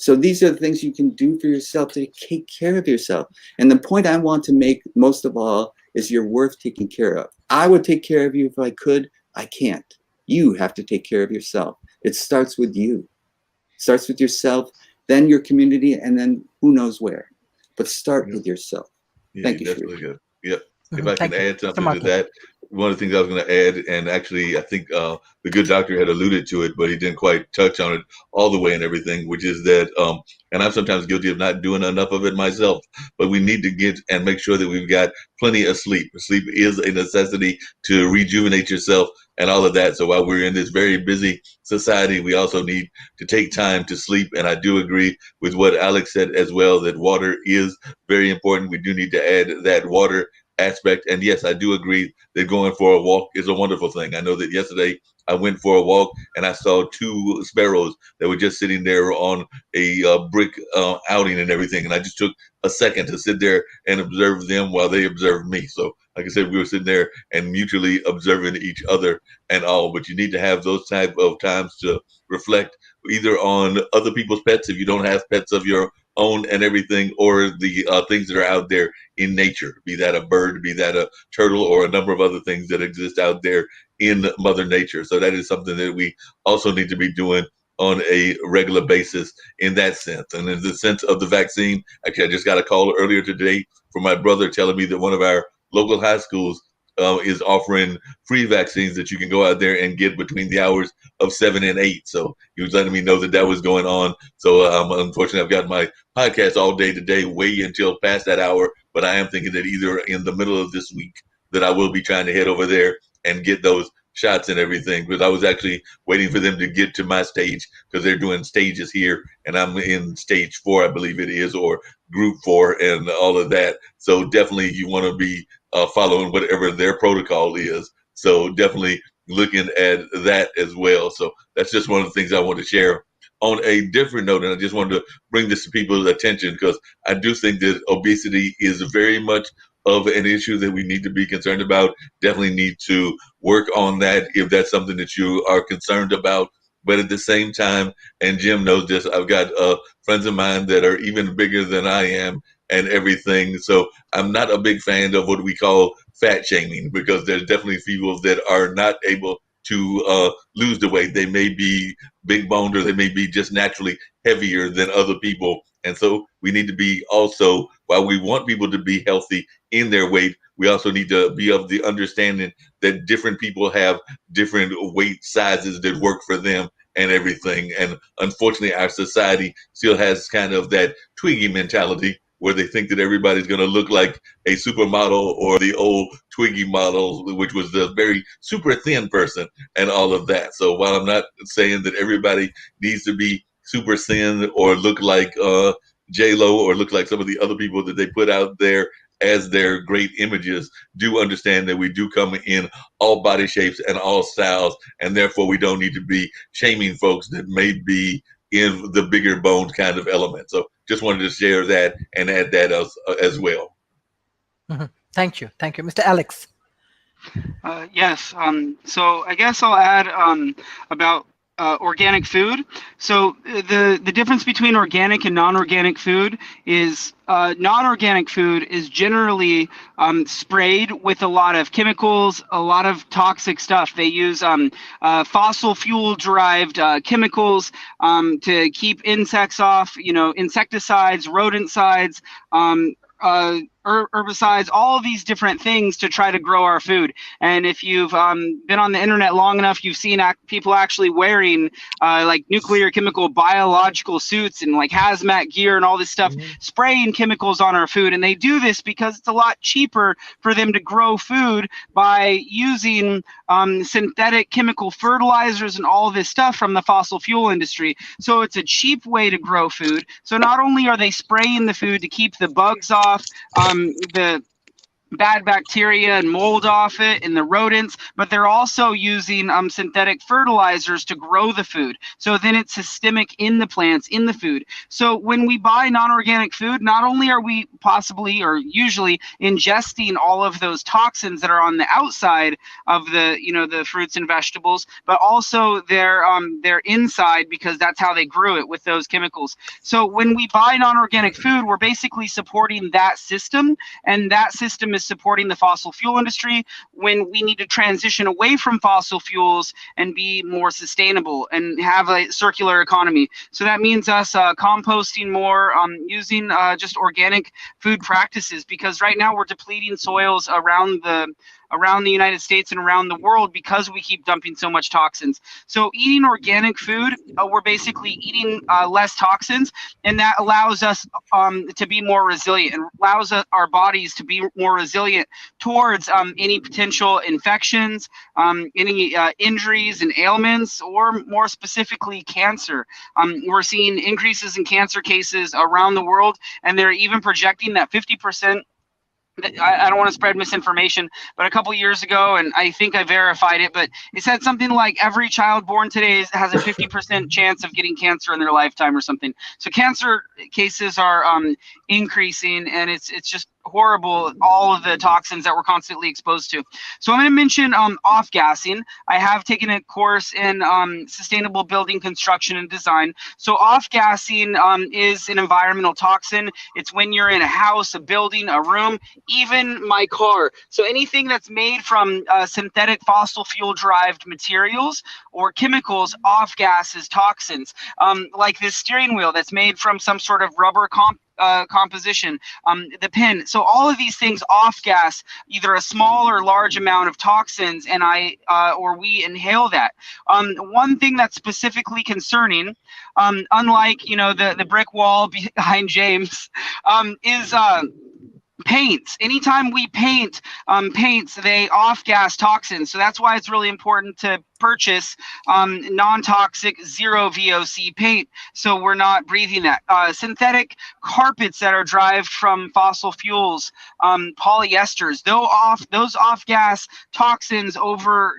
So these are the things you can do for yourself to take care of yourself. And the point I want to make most of all is you're worth taking care of. I would take care of you if I could. I can't. You have to take care of yourself. It starts with you. It starts with yourself, then your community, and then who knows where. But start with yourself. Thank you, that's Sharif. really good. Yep. If I can add something to Martin. that, one of the things I was going to add, and actually I think the good doctor had alluded to it, but he didn't quite touch on it all the way and everything, which is that, and I'm sometimes guilty of not doing enough of it myself, but we need to get and make sure that we've got plenty of sleep. Sleep is a necessity to rejuvenate yourself and all of that. So while we're in this very busy society, we also need to take time to sleep. And I do agree with what Alex said as well, that water is very important. We do need to add that water aspect. And yes, I do agree that going for a walk is a wonderful thing. I know that yesterday I went for a walk and I saw 2 sparrows that were just sitting there on a brick outing and everything. And I just took a second to sit there and observe them while they observed me. So like I said, we were sitting there and mutually observing each other and all. But you need to have those type of times to reflect either on other people's pets, if you don't have pets of your own and everything, or the things that are out there in nature, be that a bird, be that a turtle, or a number of other things that exist out there in Mother Nature. So that is something that we also need to be doing on a regular basis in that sense. And in the sense of the vaccine, actually, I just got a call earlier today from my brother telling me that one of our local high schools is offering free vaccines that you can go out there and get between the hours of 7 and 8. So he was letting me know that that was going on. So unfortunately, I've got my podcast all day today, way until past that hour. But I am thinking that either in the middle of this week that I will be trying to head over there and get those shots and everything, because I was actually waiting for them to get to my stage, because they're doing stages here and I'm in stage 4, I believe it is, or group 4 and all of that. So definitely you want to be following whatever their protocol is. So definitely looking at that as well. So that's just one of the things I want to share. On a different note, and I just wanted to bring this to people's attention, because I do think that obesity is very much of an issue that we need to be concerned about. Definitely need to work on that if that's something that you are concerned about. But at the same time, and Jim knows this, I've got friends of mine that are even bigger than I am and everything. So I'm not a big fan of what we call fat shaming, because there's definitely people that are not able to lose the weight. They may be big boned, or they may be just naturally heavier than other people. And so we need to be also, while we want people to be healthy in their weight, we also need to be of the understanding that different people have different weight sizes that work for them and everything. And unfortunately, our society still has kind of that Twiggy mentality, where they think that everybody's going to look like a supermodel or the old Twiggy model, which was the very super thin person and all of that. So while I'm not saying that everybody needs to be super thin or look like J-Lo or look like some of the other people that they put out there as their great images, do understand that we do come in all body shapes and all styles, and therefore we don't need to be shaming folks that may be in the bigger boned kind of element. So just wanted to share that and add that as well. Thank you. Mr. Alex. Yes. So I guess I'll add about organic food. So the difference between organic and non-organic food is non-organic food is generally sprayed with a lot of chemicals, a lot of toxic stuff. They use fossil fuel derived chemicals to keep insects off, insecticides, rodenticides, herbicides, all of these different things to try to grow our food. And if you've been on the internet long enough, you've seen people actually wearing like nuclear, chemical, biological suits and like hazmat gear and all this stuff, spraying chemicals on our food. And they do this because it's a lot cheaper for them to grow food by using synthetic chemical fertilizers and all this stuff from the fossil fuel industry. So it's a cheap way to grow food. So not only are they spraying the food to keep the bugs off, the bad bacteria and mold off it and the rodents, but they're also using synthetic fertilizers to grow the food. So then it's systemic in the plants, in the food. So when we buy non-organic food, not only are we possibly or usually ingesting all of those toxins that are on the outside of the the fruits and vegetables, but also they're inside, because that's how they grew it with those chemicals. So when we buy non-organic food, we're basically supporting that system, and that system is supporting the fossil fuel industry when we need to transition away from fossil fuels and be more sustainable and have a circular economy. So that means us composting more, using just organic food practices, because right now we're depleting soils around the United States and around the world because we keep dumping so much toxins. So eating organic food, we're basically eating less toxins, and that allows us to be more resilient, and allows our bodies to be more resilient towards any potential infections, any injuries and ailments, or more specifically cancer. We're seeing increases in cancer cases around the world, and they're even projecting that 50%. I don't want to spread misinformation, but a couple years ago, and I think I verified it, but it said something like every child born today has a 50% chance of getting cancer in their lifetime or something. So cancer cases are increasing, and it's just horrible, all of the toxins that we're constantly exposed to. So I'm going to mention off-gassing. I have taken a course in sustainable building construction and design. So off-gassing is an environmental toxin. It's when you're in a house, a building, a room, even my car. So anything that's made from synthetic fossil fuel derived materials or chemicals off-gasses toxins, like this steering wheel that's made from some sort of rubber composition, the pen. So all of these things off gas either a small or large amount of toxins, and we inhale that. One thing that's specifically concerning, unlike the brick wall behind James, is paints. Anytime we paints, they off-gas toxins. So that's why it's really important to purchase non-toxic zero VOC paint, so we're not breathing that. Synthetic carpets that are derived from fossil fuels, polyesters, those off-gas toxins over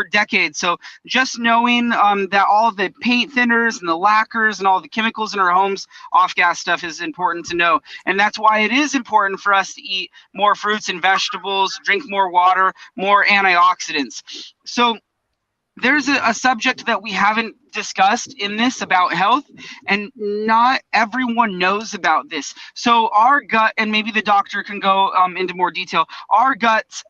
decades. So just knowing that all the paint thinners and the lacquers and all the chemicals in our homes, off-gas stuff, is important to know. And that's why it is important for us to eat more fruits and vegetables, drink more water, more antioxidants. So there's a subject that we haven't discussed in this about health, and not everyone knows about this. So our gut, and maybe the doctor can go into more detail, our guts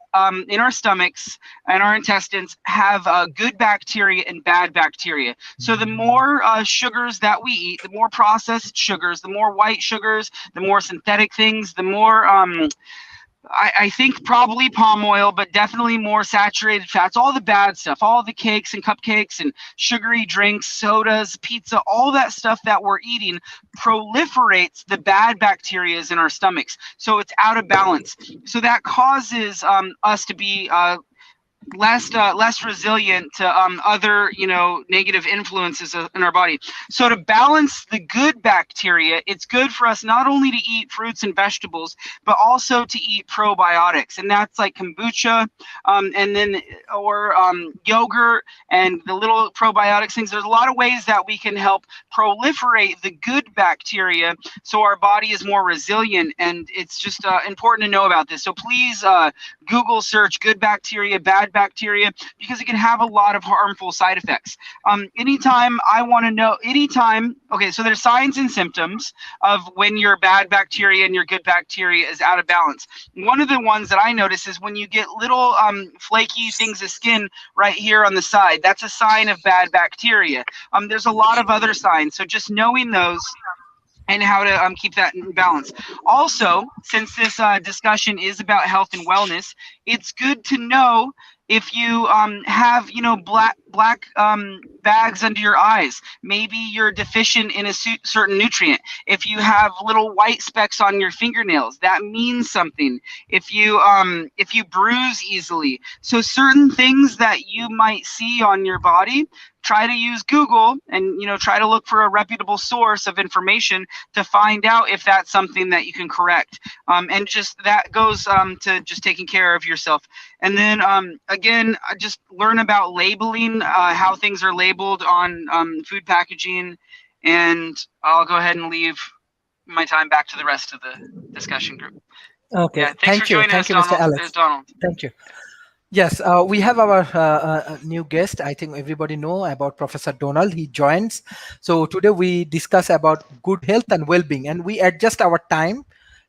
in our stomachs and our intestines have good bacteria and bad bacteria. So the more sugars that we eat, the more processed sugars, the more white sugars, the more synthetic things, the more I think probably palm oil, but definitely more saturated fats, all the bad stuff, all the cakes and cupcakes and sugary drinks, sodas, pizza, all that stuff that we're eating proliferates the bad bacteria in our stomachs. So it's out of balance. So that causes us to be less resilient to other negative influences in our body. So to balance the good bacteria, it's good for us not only to eat fruits and vegetables, but also to eat probiotics, and that's like kombucha, and then yogurt and the little probiotics things. There's a lot of ways that we can help proliferate the good bacteria so our body is more resilient, and it's just important to know about this. So please Google search good bacteria, bad bacteria, because it can have a lot of harmful side effects. Anytime I want to know, okay, so there's signs and symptoms of when your bad bacteria and your good bacteria is out of balance. One of the ones that I notice is when you get little flaky things of skin right here on the side. That's a sign of bad bacteria. There's a lot of other signs, so just knowing those and how to keep that in balance. Also, since this discussion is about health and wellness, it's good to know if you have, black bags under your eyes. Maybe you're deficient in a certain nutrient. If you have little white specks on your fingernails, that means something. If you bruise easily, so certain things that you might see on your body, try to use Google and try to look for a reputable source of information to find out if that's something that you can correct. And just that goes to just taking care of yourself. And then again, just learn about labeling, how things are labeled on food packaging. And I'll go ahead and leave my time back to the rest of the discussion group. Okay, Yeah, thanks for joining us, thank you, Mr. Donald. Alex. There's Donald. Thank you. Yes, we have our new guest. I think everybody know about Professor Donald. He joins. So today we discuss about good health and well-being, and we adjust our time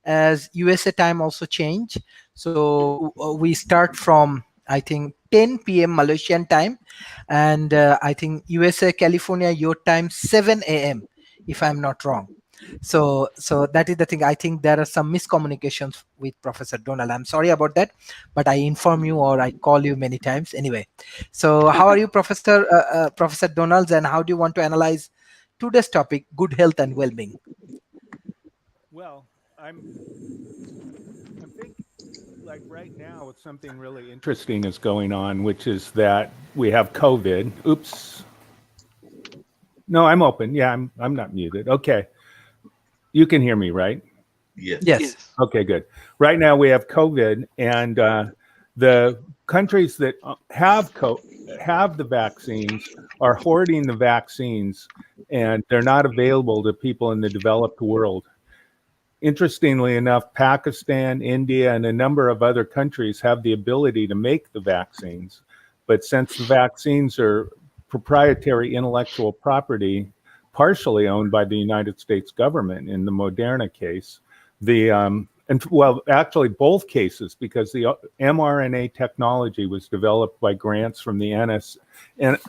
as USA time also change. So we start from, I think, 10 p.m. Malaysian time, and I think USA, California, your time 7 a.m. if I'm not wrong. So that is the thing. I think there are some miscommunications with Professor Donald. I'm sorry about that, but I inform you or I call you many times anyway. So how are you, Professor Donald, and how do you want to analyze today's topic, good health and well-being? Well, I think like right now it's something really interesting is going on, which is that we have COVID. Oops. No, I'm open. Yeah, I'm not muted. Okay. You can hear me, right? Yes. Okay, good. Right now we have COVID, and the countries that have the vaccines are hoarding the vaccines, and they're not available to people in the developed world. Interestingly enough, Pakistan, India, and a number of other countries have the ability to make the vaccines, but since the vaccines are proprietary intellectual property, partially owned by the United States government in the Moderna case, actually both cases, because the mRNA technology was developed by grants from the NSF, not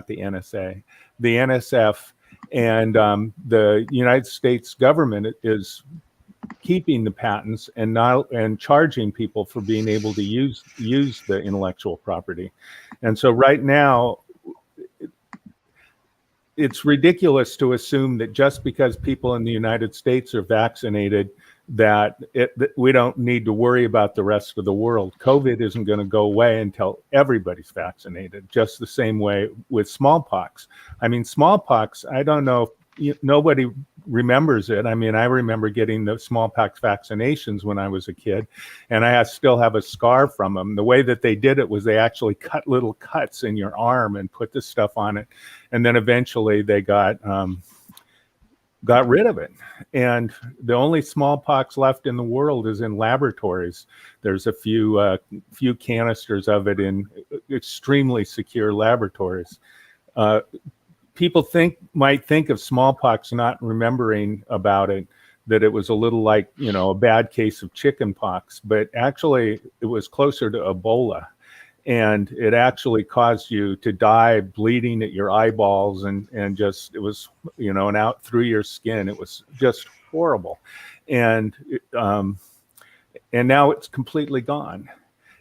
the NSA, the NSF, and the United States government is keeping the patents and charging people for being able to use the intellectual property. And so right now, it's ridiculous to assume that just because people in the United States are vaccinated, that we don't need to worry about the rest of the world. COVID isn't going to go away until everybody's vaccinated, just the same way with smallpox. I mean, smallpox, I don't know, nobody remembers it. I mean, I remember getting the smallpox vaccinations when I was a kid, and I still have a scar from them. The way that they did it was they actually cut little cuts in your arm and put this stuff on it, and then eventually they got rid of it. And the only smallpox left in the world is in laboratories. There's a few canisters of it in extremely secure laboratories. People might think of smallpox, not remembering about it, that it was a little like, a bad case of chicken pox, but actually it was closer to Ebola. And it actually caused you to die bleeding at your eyeballs and just, it was, and out through your skin. It was just horrible. And now it's completely gone.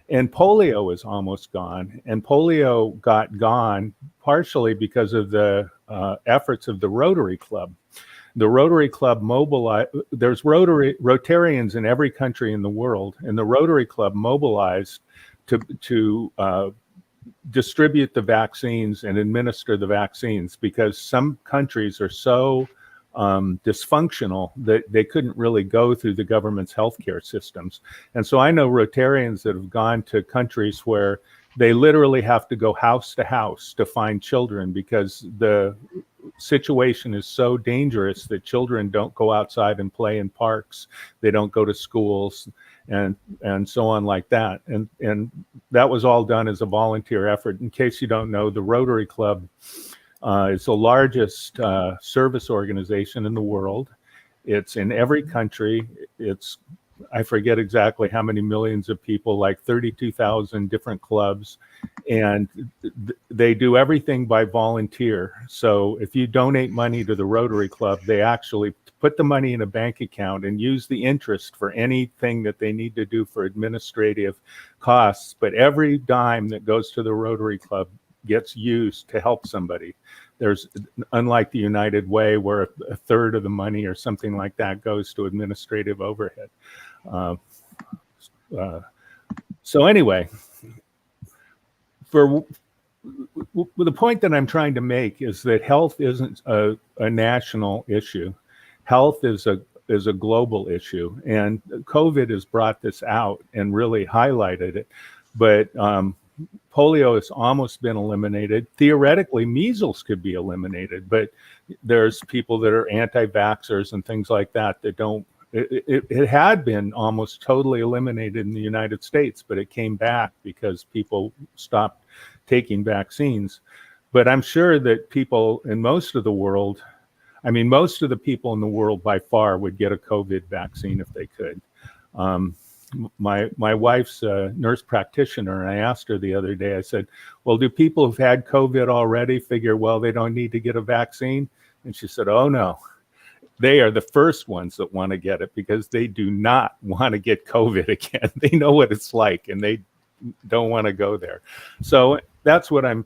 And polio is almost gone. And polio got gone partially because of the efforts of the Rotary Club. The Rotary Club mobilized, there's Rotarians in every country in the world, and the Rotary Club mobilized to distribute the vaccines and administer the vaccines, because some countries are so dysfunctional that they couldn't really go through the government's healthcare systems. And so I know Rotarians that have gone to countries where they literally have to go house to house to find children, because the situation is so dangerous that children don't go outside and play in parks. They don't go to schools and so on like that. And that was all done as a volunteer effort. In case you don't know, the Rotary Club is the largest service organization in the world. It's in every country. It's, I forget exactly how many millions of people, like 32,000 different clubs, and they do everything by volunteer. So if you donate money to the Rotary Club, they actually put the money in a bank account and use the interest for anything that they need to do for administrative costs. But every dime that goes to the Rotary Club gets used to help somebody. There's, unlike the United Way, where a third of the money or something like that goes to administrative overhead. So anyway, the point that I'm trying to make is that health isn't a national issue. Health is a global issue, and COVID has brought this out and really highlighted it. But polio has almost been eliminated. Theoretically, measles could be eliminated, but there's people that are anti-vaxxers and things like that that don't. It had been almost totally eliminated in the United States, but it came back because people stopped taking vaccines. But I'm sure that people in most of the world, I mean, most of the people in the world by far would get a COVID vaccine if they could. My wife's a nurse practitioner, and I asked her the other day, I said, well, do people who've had COVID already figure, well, they don't need to get a vaccine? And she said, oh, no. They are the first ones that want to get it because they do not want to get COVID again. They know what it's like, and they don't want to go there. So that's what I'm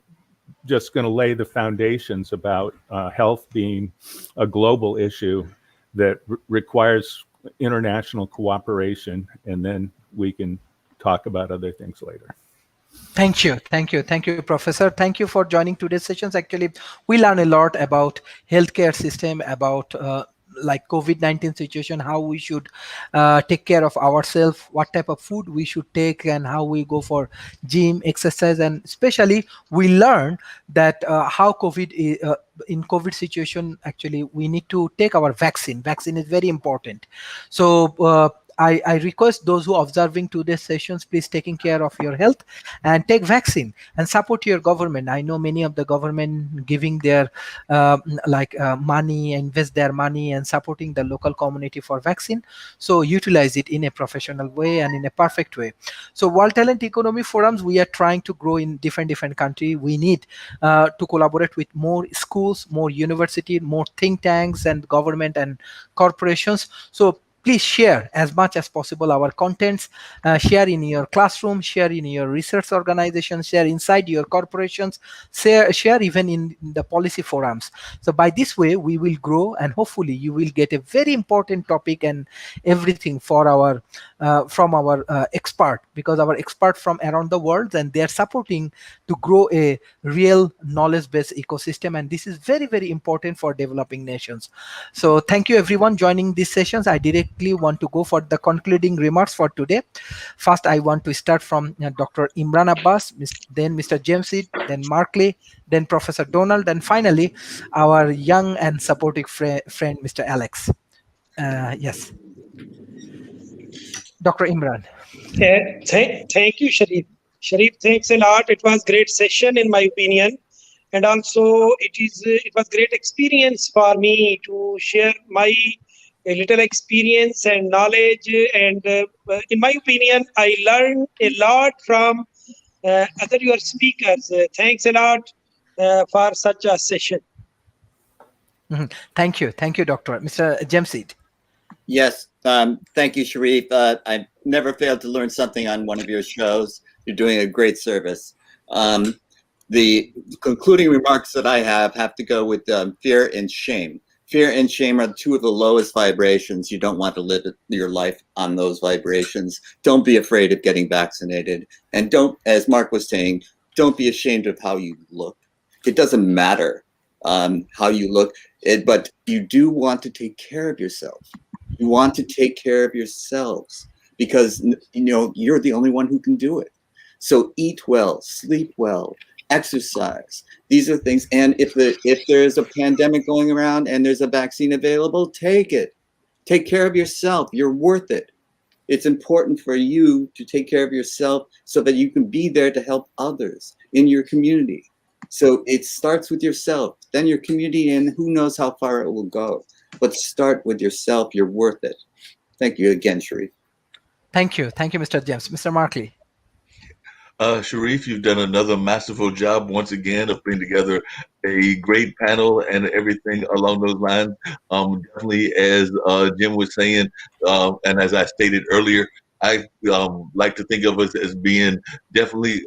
just going to lay the foundations about health being a global issue that requires international cooperation, and then we can talk about other things later. Thank you, Professor. Thank you for joining today's sessions. Actually, we learn a lot about healthcare system, about like COVID-19 situation, how we should take care of ourselves, what type of food we should take, and how we go for gym, exercise, and especially we learn that how in COVID situation, actually, we need to take our vaccine. Vaccine is very important. So I request those who are observing today's sessions, please taking care of your health and take vaccine and support your government. I know many of the government giving their money, invest their money and supporting the local community for vaccine. So utilize it in a professional way and in a perfect way. So World Talent Economy Forums, we are trying to grow in different countries. We need to collaborate with more schools, more university, more think tanks and government and corporations. So please share as much as possible our contents, share in your classroom, share in your research organization, share inside your corporations, share even in the policy forums. So by this way, we will grow, and hopefully you will get a very important topic and everything for our from our expert, because our expert from around the world, and they are supporting to grow a real knowledge-based ecosystem. And this is very, very important for developing nations. So thank you everyone joining these sessions. I directly want to go for the concluding remarks for today. First, I want to start from Dr. Imran Abbas, then Mr. James Reed, then Markley, then Professor Donald, and finally our young and supportive friend, Mr. Alex. Yes. Dr. Imran. Thank you, Sharif. Sharif, thanks a lot. It was great session in my opinion. And also it was great experience for me to share my little experience and knowledge. And in my opinion, I learned a lot from other your speakers. Thanks a lot for such a session. Mm-hmm. Thank you, Doctor. Mr. Jamsid. Yes, thank you, Sharif. I never failed to learn something on one of your shows. You're doing a great service. The concluding remarks that I have to go with fear and shame. Fear and shame are two of the lowest vibrations. You don't want to live your life on those vibrations. Don't be afraid of getting vaccinated. And don't, as Mark was saying, don't be ashamed of how you look. It doesn't matter how you look, but you do want to take care of yourself. You want to take care of yourselves because you're the only one who can do it. So eat well, sleep well, exercise. These are things. And if there's a pandemic going around and there's a vaccine available, take it. Take care of yourself. You're worth it. It's important for you to take care of yourself so that you can be there to help others in your community. So it starts with yourself, then your community, and who knows how far it will go. But start with yourself. You're worth it. Thank you again, Sharif. Thank you, Mr. James. Mr. Markley. Sharif, you've done another masterful job once again of putting together a great panel and everything along those lines. Definitely, as Jim was saying, and as I stated earlier, I like to think of us as being definitely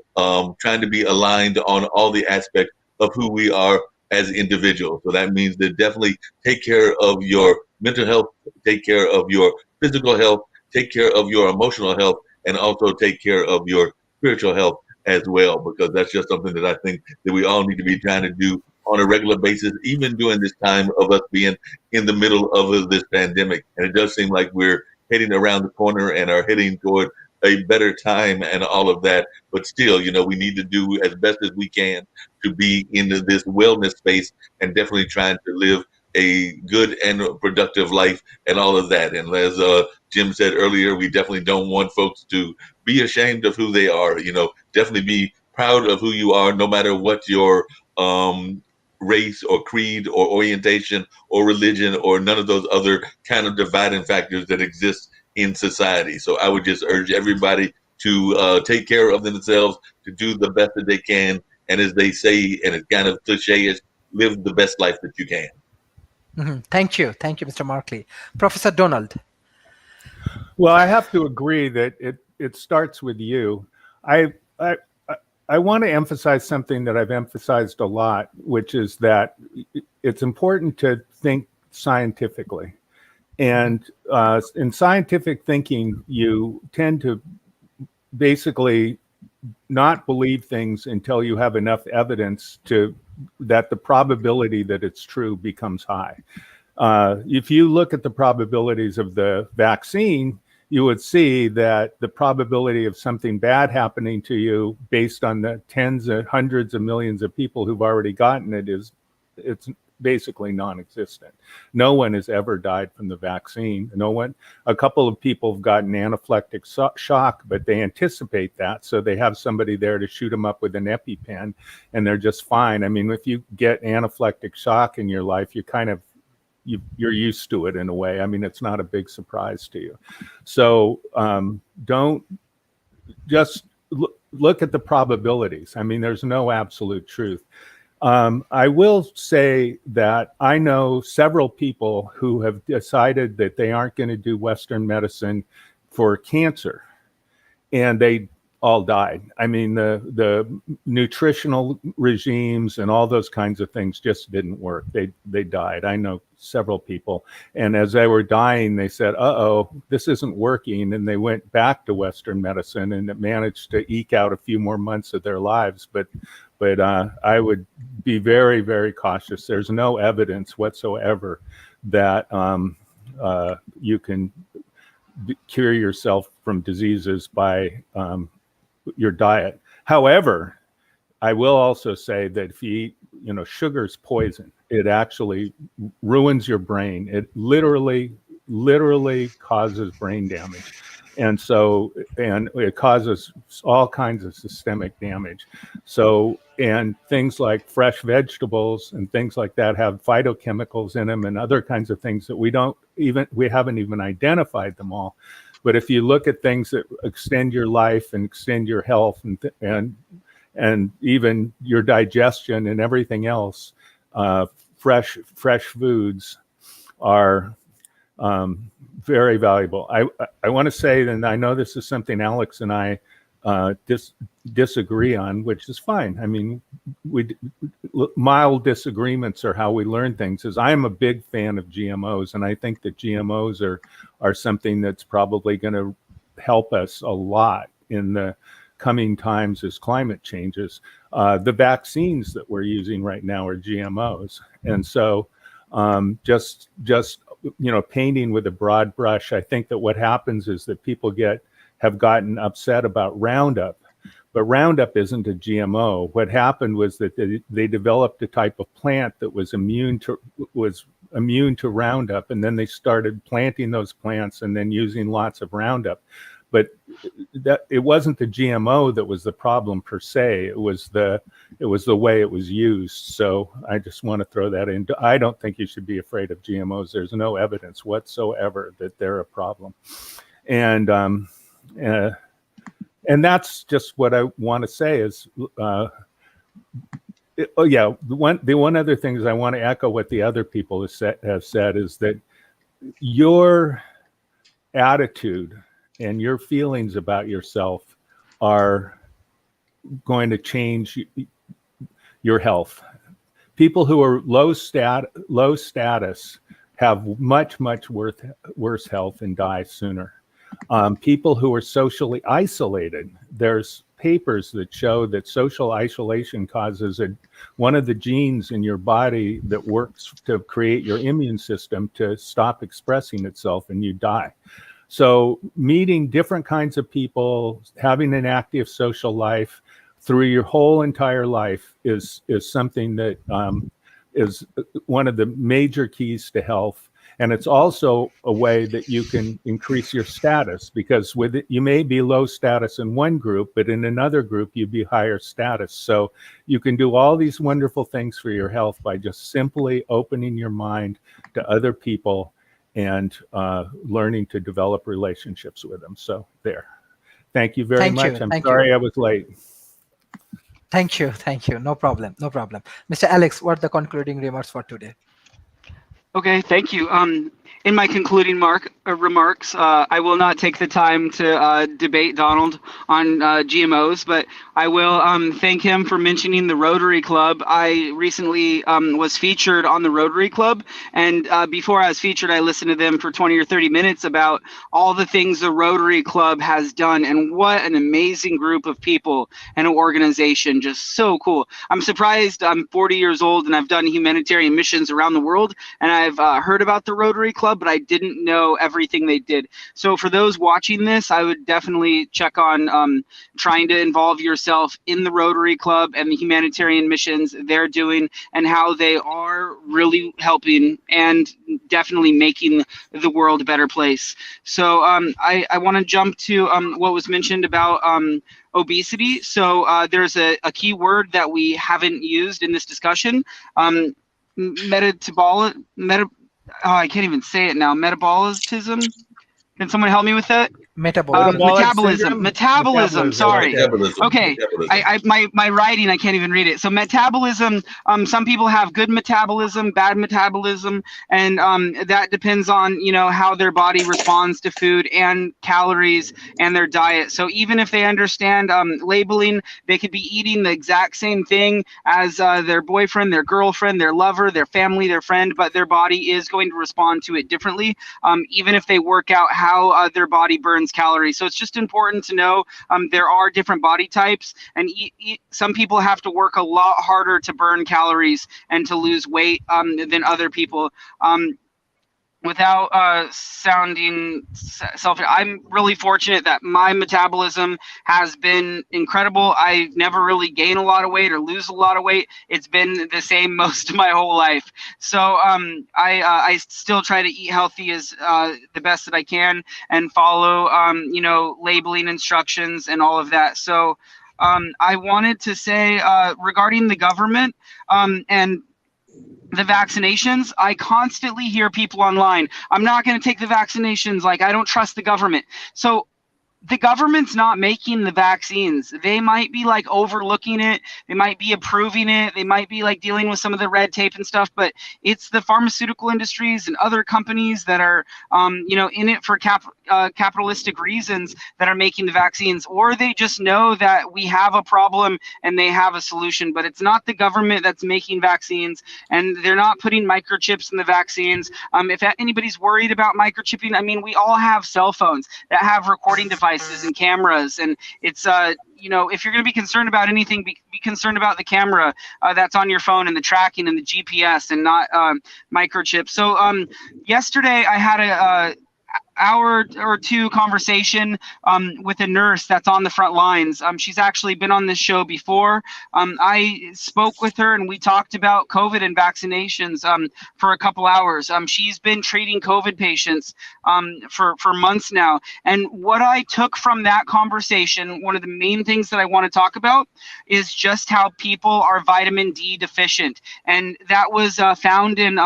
trying to be aligned on all the aspects of who we are as individuals. So that means that definitely take care of your mental health, take care of your physical health, take care of your emotional health, and also take care of your spiritual health as well, because that's just something that I think that we all need to be trying to do on a regular basis, even during this time of us being in the middle of this pandemic. And it does seem like we're heading around the corner and are heading toward a better time and all of that. But still, we need to do as best as we can to be in this wellness space and definitely trying to live a good and productive life and all of that. And as Jim said earlier, we definitely don't want folks to be ashamed of who they are. Definitely be proud of who you are, no matter what your race or creed or orientation or religion or none of those other kind of dividing factors that exist in society. So I would just urge everybody to take care of themselves, to do the best that they can. And as they say, and it's kind of cliche, live the best life that you can. Mm-hmm. Thank you, Mr. Markley. Professor Donald. Well, I have to agree that it starts with you. I want to emphasize something that I've emphasized a lot, which is that it's important to think scientifically. And in scientific thinking, you tend to basically not believe things until you have enough evidence that the probability that it's true becomes high. If you look at the probabilities of the vaccine, you would see that the probability of something bad happening to you based on the tens and hundreds of millions of people who've already gotten it's basically non-existent. No one has ever died from the vaccine. A couple of people have gotten anaphylactic shock, but they anticipate that. So they have somebody there to shoot them up with an EpiPen and they're just fine. I mean, if you get anaphylactic shock in your life, you're used to it in a way. I mean, it's not a big surprise to you. So don't just look at the probabilities. I mean, there's no absolute truth. I will say that I know several people who have decided that they aren't going to do Western medicine for cancer, and they all died. I mean, the nutritional regimes and all those kinds of things just didn't work. They died. I know several people, and as they were dying, they said, "Uh-oh, this isn't working," and they went back to Western medicine, and it managed to eke out a few more months of their lives. But I would be very, very cautious. There's no evidence whatsoever that you can cure yourself from diseases by your diet. However, I will also say that if you eat, sugar's poison. It actually ruins your brain. It literally causes brain damage. And it causes all kinds of systemic damage. So, and things like fresh vegetables and things like that have phytochemicals in them and other kinds of things that we haven't even identified them all. But if you look at things that extend your life and extend your health and even your digestion and everything else, fresh foods are very valuable. I want to say, and I know this is something Alex and I disagree on, which is fine. I mean, mild disagreements are how we learn things. I am a big fan of GMOs, and I think that GMOs are something that's probably going to help us a lot in the coming times as climate changes. The vaccines that we're using right now are GMOs, and so just painting with a broad brush, I think that what happens is that people have gotten upset about Roundup, But Roundup isn't a GMO. What happened was that they developed a type of plant that was immune to Roundup, and then they started planting those plants and then using lots of Roundup. But it wasn't the GMO that was the problem per se. It was the way it was used. So I just want to throw that in. I don't think you should be afraid of GMOs. There's no evidence whatsoever that they're a problem. And that's just what I want to say is, the one other thing is I want to echo what the other people have said is that your attitude and your feelings about yourself are going to change your health. People who are low status have much worse health and die sooner. People who are socially isolated, there's papers that show that social isolation causes one of the genes in your body that works to create your immune system to stop expressing itself, and you die. So meeting different kinds of people, having an active social life through your whole entire life is something that is one of the major keys to health. And it's also a way that you can increase your status, because with it, you may be low status in one group, but in another group, you'd be higher status. So you can do all these wonderful things for your health by just simply opening your mind to other people and learning to develop relationships with them. So there. Thank you very much. I'm sorry I was late. Thank you. No problem. Mr. Alex, what are the concluding remarks for today? Okay, thank you. In my concluding remarks, I will not take the time to debate Donald on GMOs, but I will thank him for mentioning the Rotary Club. I recently was featured on the Rotary Club, and before I was featured, I listened to them for 20 or 30 minutes about all the things the Rotary Club has done, and what an amazing group of people and an organization. Just so cool. I'm surprised. I'm 40 years old, and I've done humanitarian missions around the world, and I've heard about the Rotary Club, but I didn't know everything they did. So for those watching this, I would definitely check on trying to involve yourself in the Rotary Club and the humanitarian missions they're doing, and how they are really helping and definitely making the world a better place. So I want to jump to what was mentioned about obesity. So there's a key word that we haven't used in this discussion. I can't even say it now. Metabolism. Can someone help me with that? Metabolism. Sorry. Okay. My writing, I can't even read it. So metabolism. Some people have good metabolism, bad metabolism, and that depends on how their body responds to food and calories and their diet. So even if they understand labeling, they could be eating the exact same thing as their boyfriend, their girlfriend, their lover, their family, their friend, but their body is going to respond to it differently. Even if they work out how their body burns calories. So it's just important to know there are different body types, and some people have to work a lot harder to burn calories and to lose weight than other people. Without sounding selfish, I'm really fortunate that my metabolism has been incredible. I never really gain a lot of weight or lose a lot of weight. It's been the same most of my whole life. So I still try to eat healthy as the best that I can, and follow labeling instructions and all of that. So I wanted to say regarding the government and the vaccinations, I constantly hear people online, I'm not going to take the vaccinations, like I don't trust the government. So the government's not making the vaccines. They might be like overlooking it. They might be approving it. They might be like dealing with some of the red tape and stuff, but it's the pharmaceutical industries and other companies that are, in it for capitalistic reasons that are making the vaccines, or they just know that we have a problem and they have a solution, but it's not the government that's making vaccines, and they're not putting microchips in the vaccines. If anybody's worried about microchipping, I mean, we all have cell phones that have recording devices and cameras, and it's if you're going to be concerned about anything, be concerned about the camera that's on your phone and the tracking and the GPS, and not microchips. So yesterday I had hour or two conversation with a nurse that's on the front lines. She's actually been on this show before. I spoke with her and we talked about COVID and vaccinations for a couple hours. She's been treating COVID patients for months now. And what I took from that conversation, one of the main things that I want to talk about is just how people are vitamin D deficient. And that was found in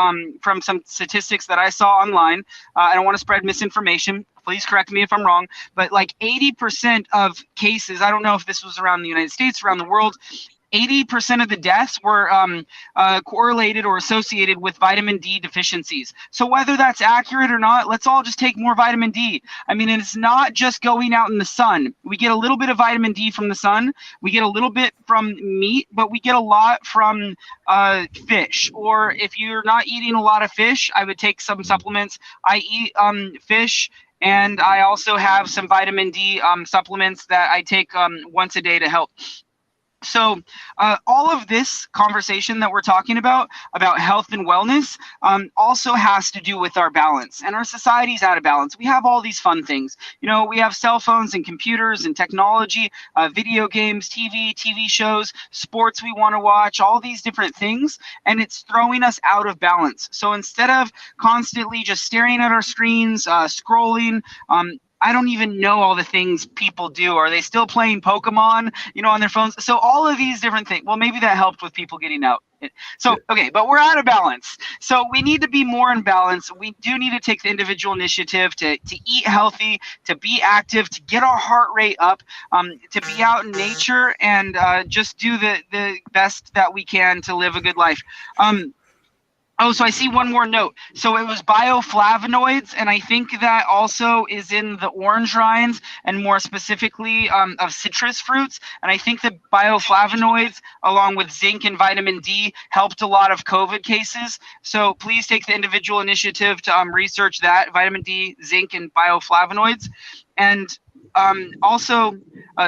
from some statistics that I saw online. I don't want to spread misinformation. Please correct me if I'm wrong, but like 80% of cases, I don't know if this was around the United States, around the world, 80% of the deaths were correlated or associated with vitamin D deficiencies. So whether that's accurate or not, let's all just take more vitamin D. I mean, it's not just going out in the sun. We get a little bit of vitamin D from the sun. We get a little bit from meat, but we get a lot from fish. Or if you're not eating a lot of fish, I would take some supplements. I eat fish. And I also have some vitamin D supplements that I take once a day to help. So all of this conversation that we're talking about health and wellness also has to do with our balance, and our society's out of balance. We have all these fun things. You know, we have cell phones and computers and technology, video games, TV shows, sports we want to watch, all these different things, and it's throwing us out of balance. So instead of constantly just staring at our screens, scrolling, I don't even know all the things people do. Are they still playing Pokemon, on their phones? So all of these different things. Well, maybe that helped with people getting out. So, okay, but we're out of balance. So we need to be more in balance. We do need to take the individual initiative to eat healthy, to be active, to get our heart rate up, to be out in nature and just do the best that we can to live a good life. Oh, so I see one more note. So it was bioflavonoids, and I think that also is in the orange rinds, and more specifically of citrus fruits. And I think the bioflavonoids, along with zinc and vitamin D, helped a lot of COVID cases. So please take the individual initiative to research that, vitamin D, zinc, and bioflavonoids. And also,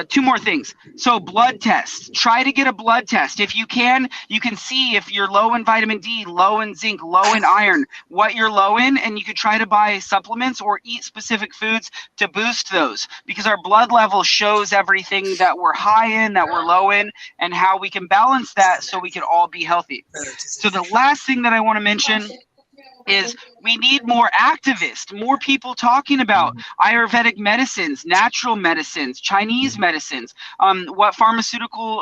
two more things. So blood tests. Try to get a blood test. If you can see if you're low in vitamin D, low in zinc, low in iron, what you're low in, and you could try to buy supplements or eat specific foods to boost those, because our blood level shows everything that we're high in, that we're low in, and how we can balance that so we can all be healthy. So the last thing that I want to mention is we need more activists, more people talking about Ayurvedic medicines, natural medicines, Chinese medicines, what pharmaceuticals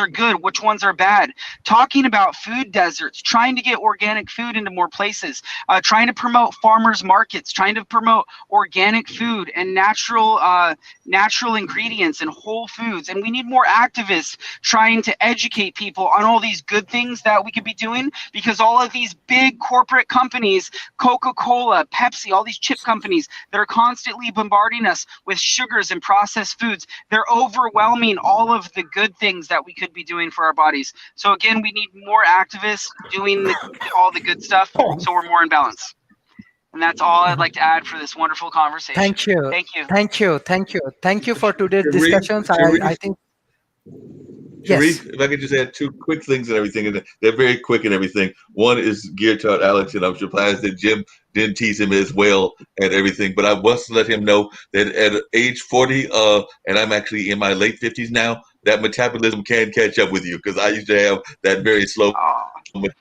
are good, which ones are bad, talking about food deserts, trying to get organic food into more places, trying to promote farmers markets, trying to promote organic food and natural ingredients and whole foods. And we need more activists trying to educate people on all these good things that we could be doing, because all of these big corporate companies, Coca-Cola, Pepsi, all these chip companies that are constantly bombarding us with sugars and processed foods, they're overwhelming all of the good things that we could be doing for our bodies. So again, we need more activists doing all the good stuff, so we're more in balance. And that's all I'd like to add for this wonderful conversation. Thank you. Thank you. Thank you. Thank you. Thank you for today's discussions. I think. Sharif, Yes. if I could just add two quick things and everything, and they're very quick and everything. One is geared toward Alex, and I'm surprised that Jim didn't tease him as well and everything. But I must let him know that at age 40, and I'm actually in my late 50s now, that metabolism can catch up with you, because I used to have that very slow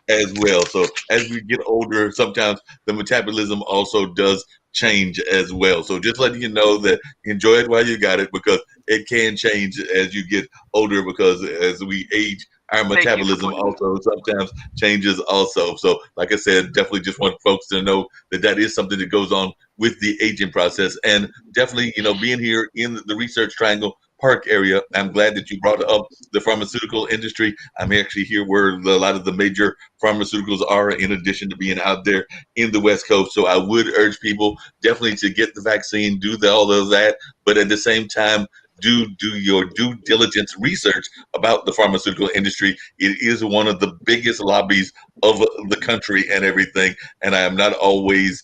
as well. So as we get older, sometimes the metabolism also does change as well. So just letting you know that enjoy it while you got it, because it can change as you get older, because as we age, our metabolism also sometimes changes also. So like I said, definitely just want folks to know that that is something that goes on with the aging process. And definitely, being here in the Research Triangle Park area, I'm glad that you brought up the pharmaceutical industry. I'm actually here where a lot of the major pharmaceuticals are, in addition to being out there in the West Coast. So I would urge people definitely to get the vaccine, do all of that, but at the same time, do your due diligence research about the pharmaceutical industry. It is one of the biggest lobbies of the country and everything. And I am not always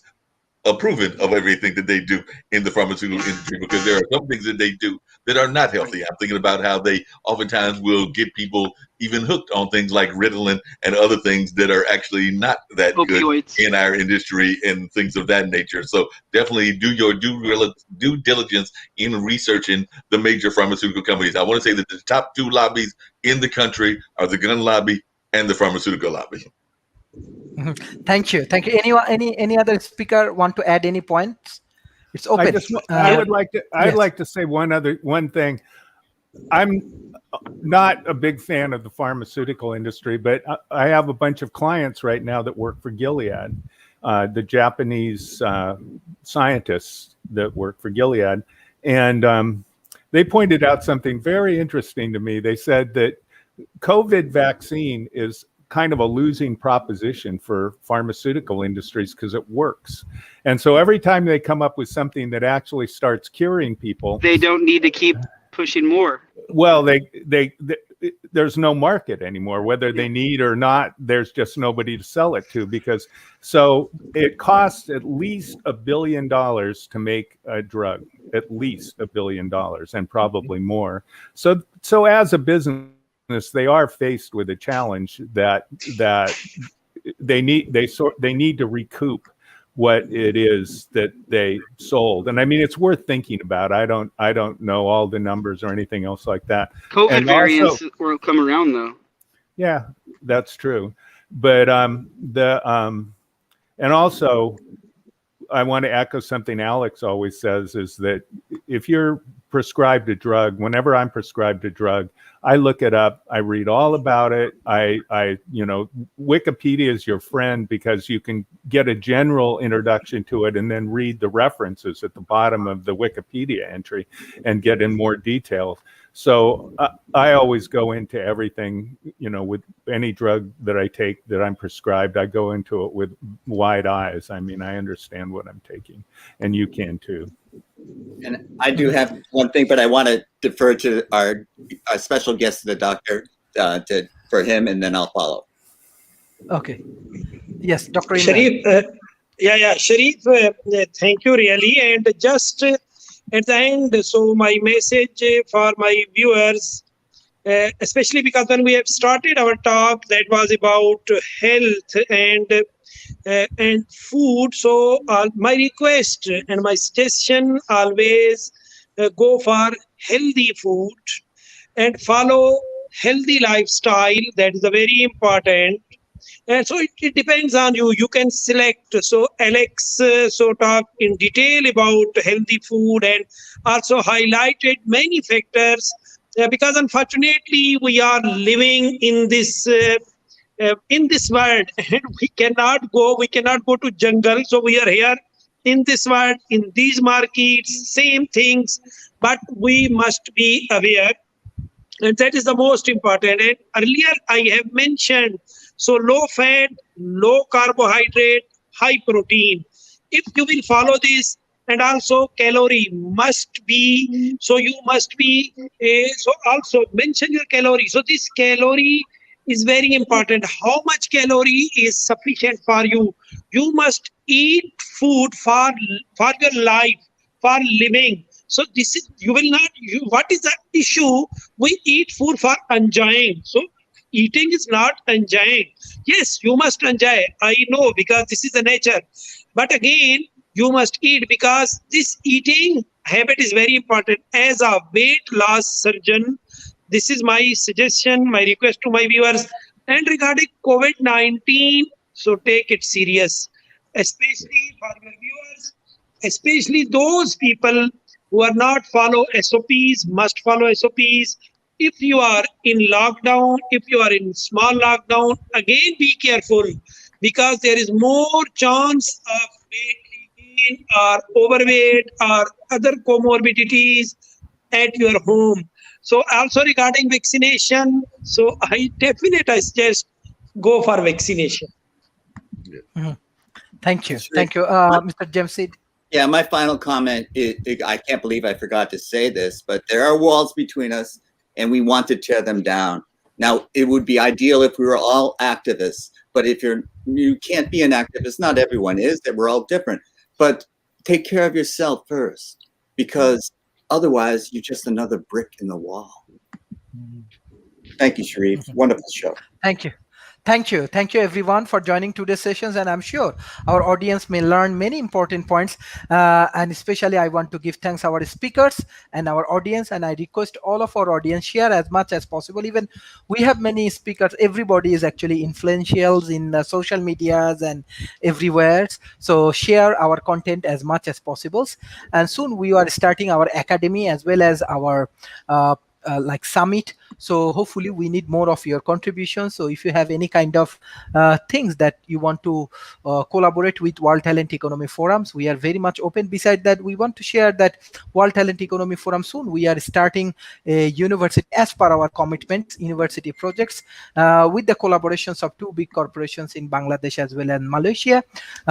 approving of everything that they do in the pharmaceutical industry, because there are some things that they do that are not healthy. I'm thinking about how they oftentimes will get people even hooked on things like Ritalin and other things that are actually not that Opioids. good in our industry and things of that nature. So definitely do your due diligence in researching the major pharmaceutical companies. I want to say that the top two lobbies in the country are the gun lobby and the pharmaceutical lobby. Thank you. Any other speaker want to add any points? It's open. I'd like to say one thing. I'm not a big fan of the pharmaceutical industry, but I have a bunch of clients right now that work for Gilead, the Japanese scientists that work for Gilead. And they pointed out something very interesting to me. They said that COVID vaccine is kind of a losing proposition for pharmaceutical industries because it works. And so every time they come up with something that actually starts curing people, they don't need to keep pushing more. Well, there's no market anymore, whether they need or not. There's just nobody to sell it to, because so it costs at least $1 billion to make a drug, at least $1 billion, and probably more. So as a business, they are faced with a challenge that they need to recoup what it is that they sold. And I mean, it's worth thinking about. I don't know all the numbers or anything else like that. COVID variants will come around though. Yeah, that's true. But and also I want to echo something Alex always says, is that if you're prescribed a drug, whenever I'm prescribed a drug, I look it up, I read all about it. Wikipedia is your friend, because you can get a general introduction to it and then read the references at the bottom of the Wikipedia entry and get in more detail. So I always go into everything, with any drug that I take that I'm prescribed, I go into it with wide eyes. I mean, I understand what I'm taking, and you can too. And I do have one thing, but I want to defer to our special guest, the doctor, for him, and then I'll follow. Okay. Yes, Dr. Sharif, Sharif, thank you really. And just at the end, so my message for my viewers, especially because when we have started our talk, that was about health and food. So my request and my suggestion, always go for healthy food and follow healthy lifestyle. That is a very important. And so it depends on you. You can select. So Alex talk in detail about healthy food and also highlighted many factors, because unfortunately we are living in this world, and we cannot go to jungle. So we are here in this world, in these markets, same things, but we must be aware. And that is the most important. And earlier I have mentioned, so low fat, low carbohydrate, high protein. If you will follow this, and also calorie must be, so you must be, so also mention your calorie. So this calorie is very important. How much calorie is sufficient for you? You must eat food for your life, for living. So this is, what is the issue? We eat food for enjoying. So eating is not enjoying. Yes, you must enjoy. I know, because this is the nature. But again, you must eat, because this eating habit is very important. As a weight loss surgeon, this is my suggestion, my request to my viewers. And regarding COVID-19, so take it serious, especially for your viewers, especially those people who are not follow SOPs, must follow SOPs. If you are in lockdown, if you are in small lockdown, again be careful, because there is more chance of weight gain or overweight or other comorbidities at your home. So also regarding vaccination, so I suggest go for vaccination. Mm-hmm. Thank you. Thank you. Mr. Jamsid. Yeah, my final comment is, I can't believe I forgot to say this, but there are walls between us and we want to tear them down. Now, it would be ideal if we were all activists, but if you can't be an activist, not everyone is, that we're all different. but take care of yourself first, because otherwise you're just another brick in the wall. Thank you, Sharif. Wonderful show. Thank you. Thank you. Thank you, everyone, for joining today's sessions. And I'm sure our audience may learn many important points. And especially, I want to give thanks our speakers and our audience. And I request all of our audience share as much as possible. Even we have many speakers. Everybody is actually influential in the social medias and everywhere. So share our content as much as possible. And soon we are starting our academy as well as our like summit. So hopefully we need more of your contributions. So if you have any kind of things that you want to collaborate with World Talent Economy Forums, we are very much open. Beside that, we want to share that World Talent Economy Forum soon we are starting a university as per our commitments, university projects with the collaborations of two big corporations in Bangladesh as well as Malaysia.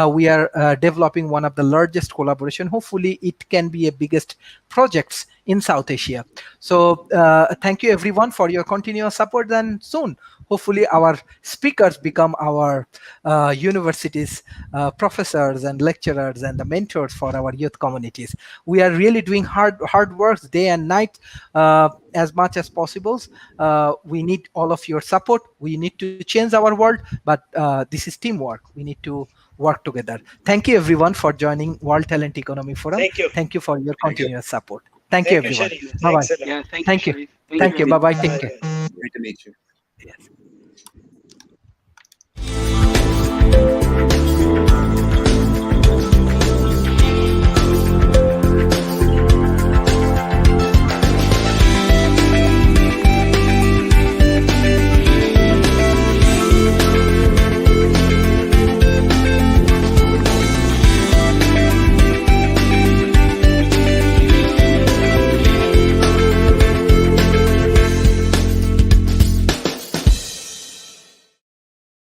We are developing one of the largest collaboration. Hopefully it can be a biggest projects in South Asia. So thank you everyone for your continuous support, and soon hopefully our speakers become our universities professors and lecturers and the mentors for our youth communities. We are really doing hard work day and night as much as possible. We need all of your support. We need to change our world, but this is teamwork. We need to work together. Thank you everyone for joining World Talent Economy Forum. Thank you. Thank you for your continuous support. Thank you everyone. Sharif. Bye bye. Thanks a lot. Yeah, Thank you. Sharif. Thank you. Sharif. Bye bye. Take care. Great to meet you. Yes.